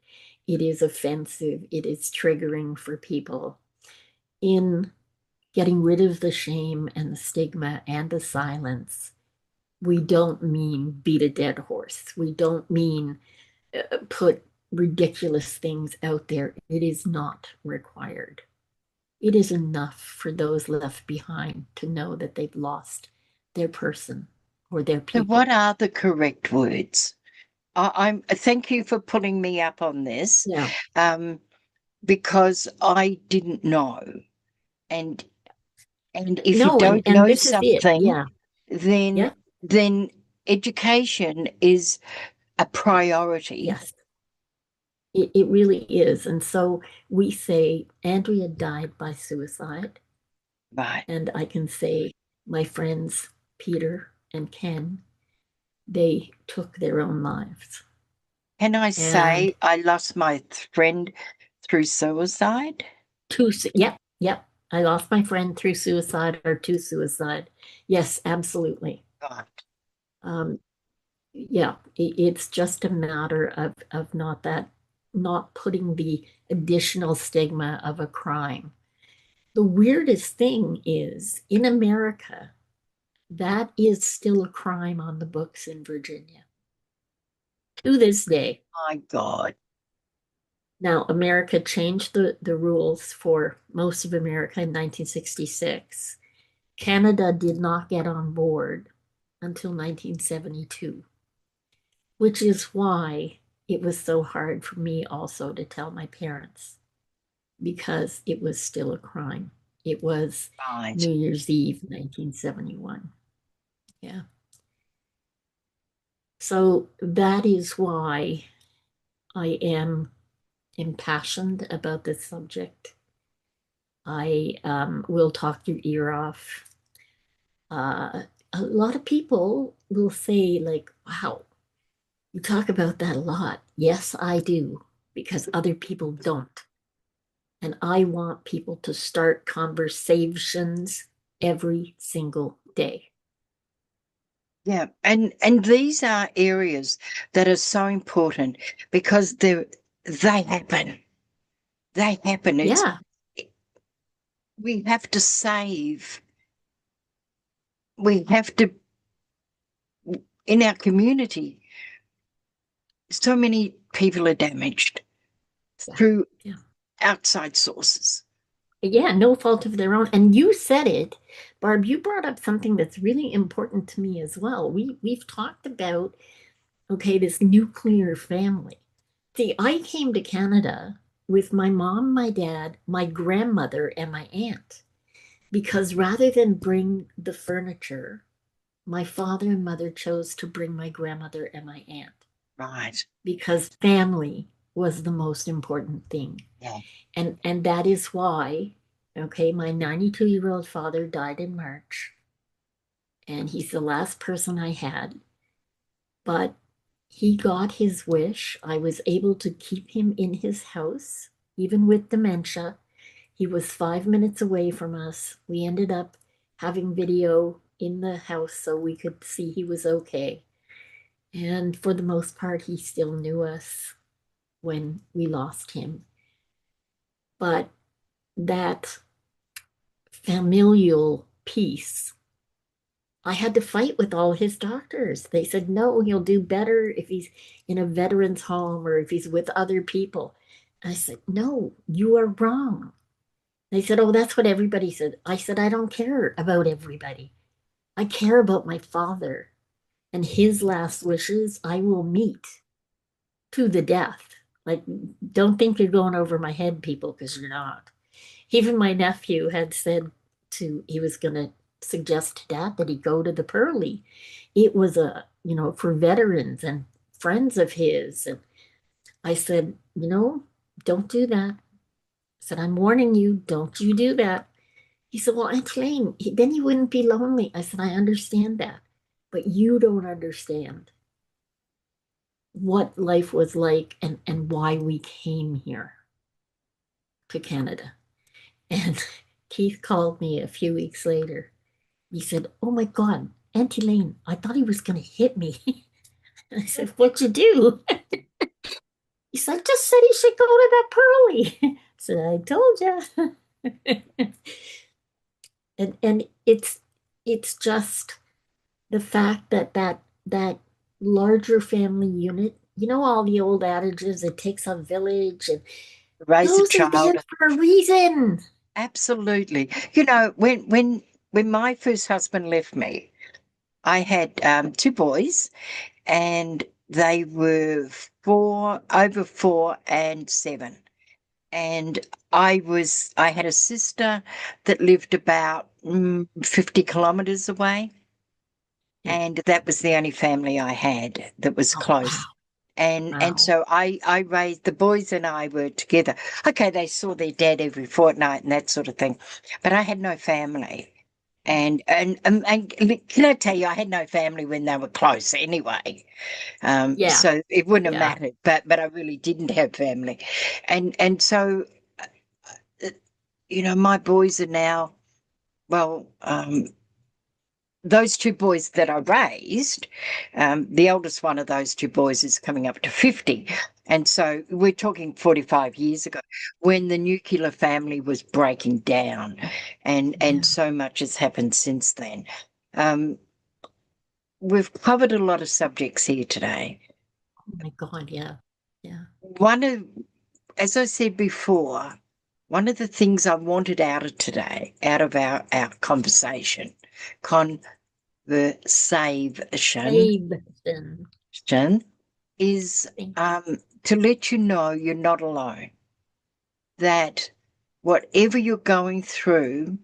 S2: It is offensive. It is triggering for people. In getting rid of the shame and the stigma and the silence, we don't mean beat a dead horse. We don't mean put ridiculous things out there. It is not required. It is enough for those left behind to know that they've lost their person or their
S1: So what
S2: people.
S1: are the correct words? I'm thank you for pulling me up on this,
S2: Yeah.
S1: um, because I didn't know. And if you
S2: No,
S1: don't
S2: and
S1: know
S2: this is it.
S1: something,
S2: Yeah.
S1: then
S2: Yeah.
S1: then education is a priority.
S2: Yes. It really is. And so we say Andrea died by suicide.
S1: Right.
S2: And I can say my friends Peter and Ken, they took their own lives.
S1: Can I
S2: And
S1: say I lost my friend through suicide?
S2: yep, yep. I lost my friend through suicide or to suicide. Yes, absolutely.
S1: God.
S2: Um, yeah, it's just a matter of not putting the additional stigma of a crime. The weirdest thing is in America, that is still a crime on the books in Virginia to this day.
S1: My God.
S2: Now, America changed the rules for most of America in 1966. Canada did not get on board until 1972, which is why it was so hard for me also to tell my parents because it was still a crime. It was
S1: Right.
S2: New Year's Eve, 1971. Yeah. So that is why I am impassioned about this subject. I will talk your ear off. A lot of people will say, like, wow, you talk about that a lot. Yes, I do, because other people don't. And I want people to start conversations every single day.
S1: Yeah. And these are areas that are so important because they happen. They happen. It's
S2: Yeah,
S1: we have to save. We have to in our community. So many people are damaged
S2: yeah,
S1: through
S2: yeah.
S1: outside sources.
S2: Yeah, no fault of their own. And you said it, Barb, you brought up something that's really important to me as well. We've talked about, okay, this nuclear family. See, I came to Canada with my mom, my dad, my grandmother, and my aunt, because rather than bring the furniture, my father and mother chose to bring my grandmother and my aunt
S1: Right.
S2: because family was the most important thing.
S1: Yeah.
S2: And that is why, okay, my 92-year-old father died in March, and he's the last person I had, but he got his wish. I was able to keep him in his house, even with dementia. He was 5 minutes away from us. We ended up having video in the house so we could see he was okay. And for the most part, he still knew us when we lost him. But that familial piece, I had to fight with all his doctors. They said, no, he'll do better if he's in a veteran's home or if he's with other people. I said, no, you are wrong. They said, oh, that's what everybody said. I said, I don't care about everybody. I care about my father and his last wishes I will meet to the death. Like, don't think you're going over my head, people, because you're not. Even my nephew had said he was going to suggest to dad that he go to the Pearly. It was for veterans and friends of his. And I said, don't do that. I said, I'm warning you, don't you do that. He said, well, Aunt Elaine, then he wouldn't be lonely. I said, I understand that, but you don't understand what life was like and why we came here to Canada. And Keith called me a few weeks later. He said, oh my God, Auntie Lane, I thought he was going to hit me. I said, what'd you do? He said, I just said he should go to that Pearly. I said, I told you. And it's just the fact that that larger family unit, you know, all the old adages, it takes a village, and
S1: Raise a
S2: those are there
S1: child.
S2: for a reason.
S1: Absolutely. You know, when my first husband left me, I had two boys, and they were over 4 and 7. And I had a sister that lived about 50 kilometers away,
S2: Yeah.
S1: and that was the only family I had that was
S2: Oh, wow.
S1: close. And
S2: Wow.
S1: so I raised the boys, and I were together. Okay, they saw their dad every fortnight and that sort of thing, but I had no family. And can I tell you, I had no family when they were close anyway.
S2: Yeah.
S1: So it wouldn't have
S2: Yeah.
S1: mattered. But I really didn't have family, and so uh, my boys are now, well. Those two boys that I raised, the eldest one of those two boys is coming up to 50. And so we're talking 45 years ago when the nuclear family was breaking down,
S2: Yeah.
S1: and so much has happened since then. Um, we've covered a lot of subjects here today.
S2: Oh my God. Yeah. Yeah.
S1: One of, as I said before, one of the things I wanted out of today, out of our conversation, conversation,
S2: Save them.
S1: is
S2: Thank you.
S1: to let you know you're not alone, that whatever you're going through,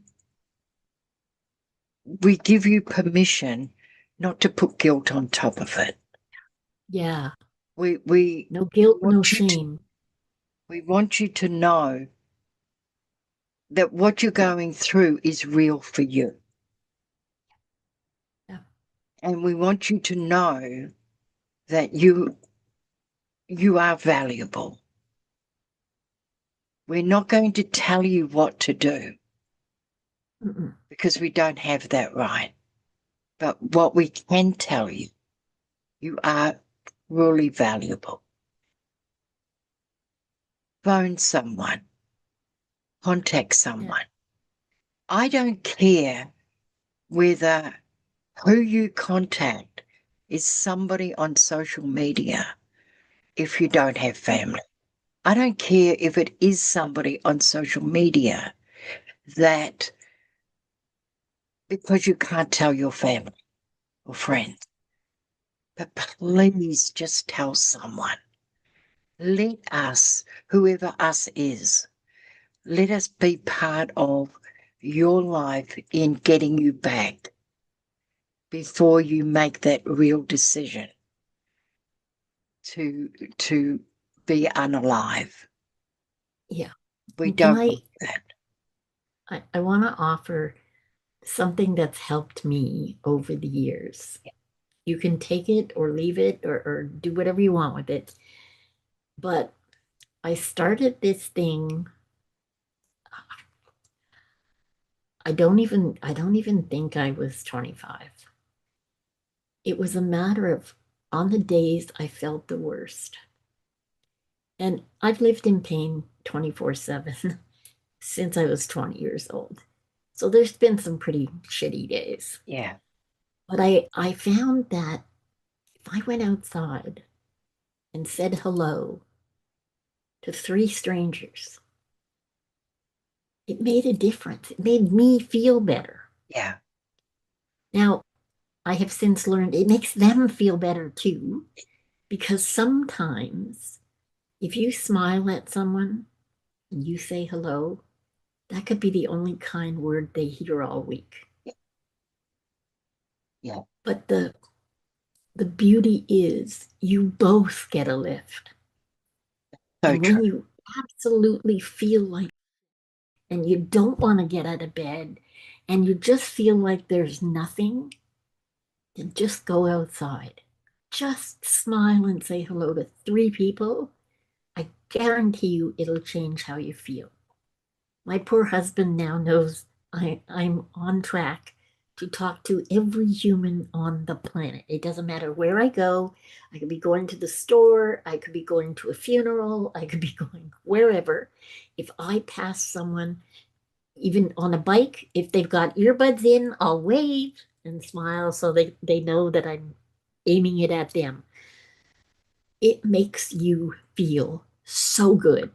S1: we give you permission not to put guilt on top of it.
S2: Yeah.
S1: We
S2: No guilt, no
S1: want you to
S2: shame.
S1: we want you to know that what you're going through is real for you.
S2: Yeah.
S1: And we want you to know that you are valuable. We're not going to tell you what to do
S2: Mm-mm.
S1: because we don't have that right. But what we can tell you, you are really valuable. Phone someone, contact
S2: Yeah.
S1: someone. I don't care whether who you contact is somebody on social media if you don't have family. I don't care if it is somebody on social media that, because you can't tell your family or friends, but please just tell someone. Let us, whoever us is, let us be part of your life in getting you back before you make that real decision to to be unalive.
S2: Yeah.
S1: We
S2: And can
S1: don't want
S2: I,
S1: that.
S2: I want to offer something that's helped me over the years. You can take it or leave it or do whatever you want with it. But I started this thing. I don't even think I was 25. It was a matter of on the days I felt the worst. And I've lived in pain 24/7 since I was 20 years old. So there's been some pretty shitty days.
S1: Yeah.
S2: But I found that if I went outside and said hello to three strangers, it made a difference. It made me feel better.
S1: Yeah.
S2: Now, I have since learned it makes them feel better too, because sometimes if you smile at someone and you say hello, that could be the only kind word they hear all week.
S1: Yeah.
S2: But the beauty is you both get a lift.
S1: So
S2: And when
S1: true.
S2: you absolutely feel like, and you don't want to get out of bed, and you just feel like there's nothing, then just go outside. Just smile and say hello to three people. I guarantee you it'll change how you feel. My poor husband now knows I'm on track to talk to every human on the planet. It doesn't matter where I go. I could be going to the store. I could be going to a funeral. I could be going wherever. If I pass someone, even on a bike, if they've got earbuds in, I'll wave and smile so they know that I'm aiming it at them. It makes you feel so good.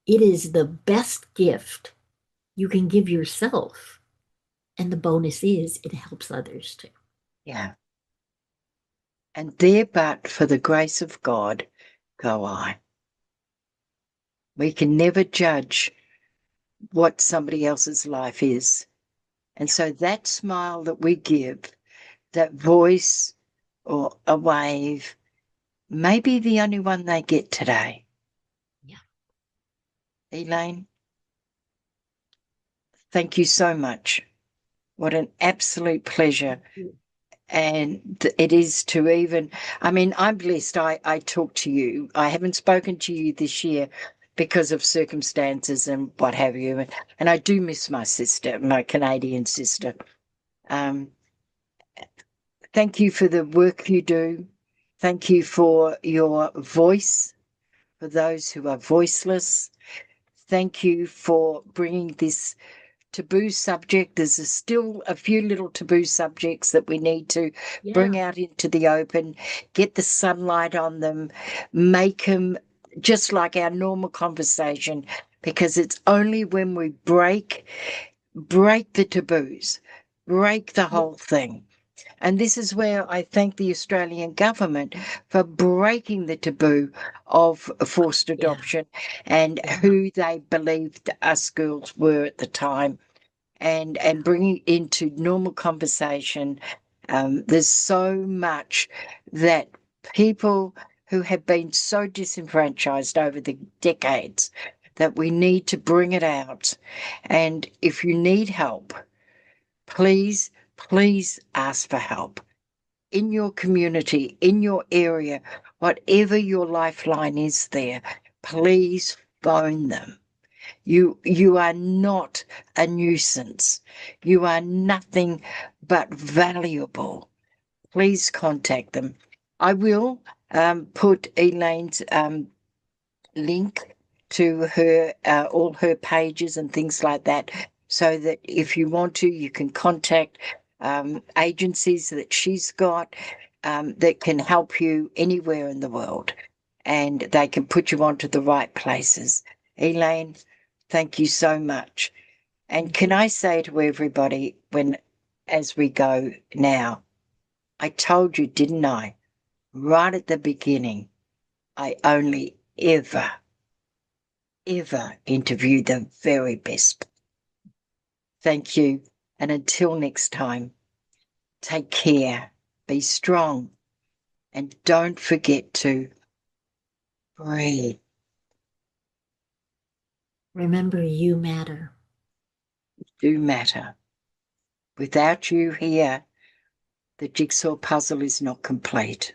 S2: It is the best gift you can give yourself. And the bonus is it helps others too.
S1: Yeah. And there but for the grace of God go I. We can never judge what somebody else's life is. And so that smile that we give, that voice or a wave, may be the only one they get today.
S2: Yeah.
S1: Elaine, thank you so much. What an absolute pleasure. And it is to even, I mean, I'm blessed. I talk to you. I haven't spoken to you this year because of circumstances and what have you. And I do miss my sister, my Canadian sister. Um, Thank you for the work you do. Thank you for your voice for those who are voiceless. Thank you for bringing this taboo subject. There's still a few little taboo subjects that we need to bring out into the open, get the sunlight on them, make them just like our normal conversation, because it's only when we break the taboos, break the whole thing. And this is where I thank the Australian government for breaking the taboo of forced adoption and who they believed us girls were at the time, and bringing into normal conversation. There's so much that people who have been so disenfranchised over the decades that we need to bring it out. And if you need help, please, please ask for help in your community, in your area, whatever your lifeline is there. Please phone them. You are not a nuisance. You are nothing but valuable. Please contact them. I will put Elaine's link to her, all her pages and things like that, so that if you want to, you can contact agencies that she's got that can help you anywhere in the world, and they can put you onto the right places. Elaine, thank you so much. And can I say to everybody, as we go now, I told you, didn't I, right at the beginning, I only ever interview the very best. Thank you. And until next time, take care, be strong, and don't forget to breathe.
S2: Remember, you matter.
S1: Do matter. Without you here, the jigsaw puzzle is not complete.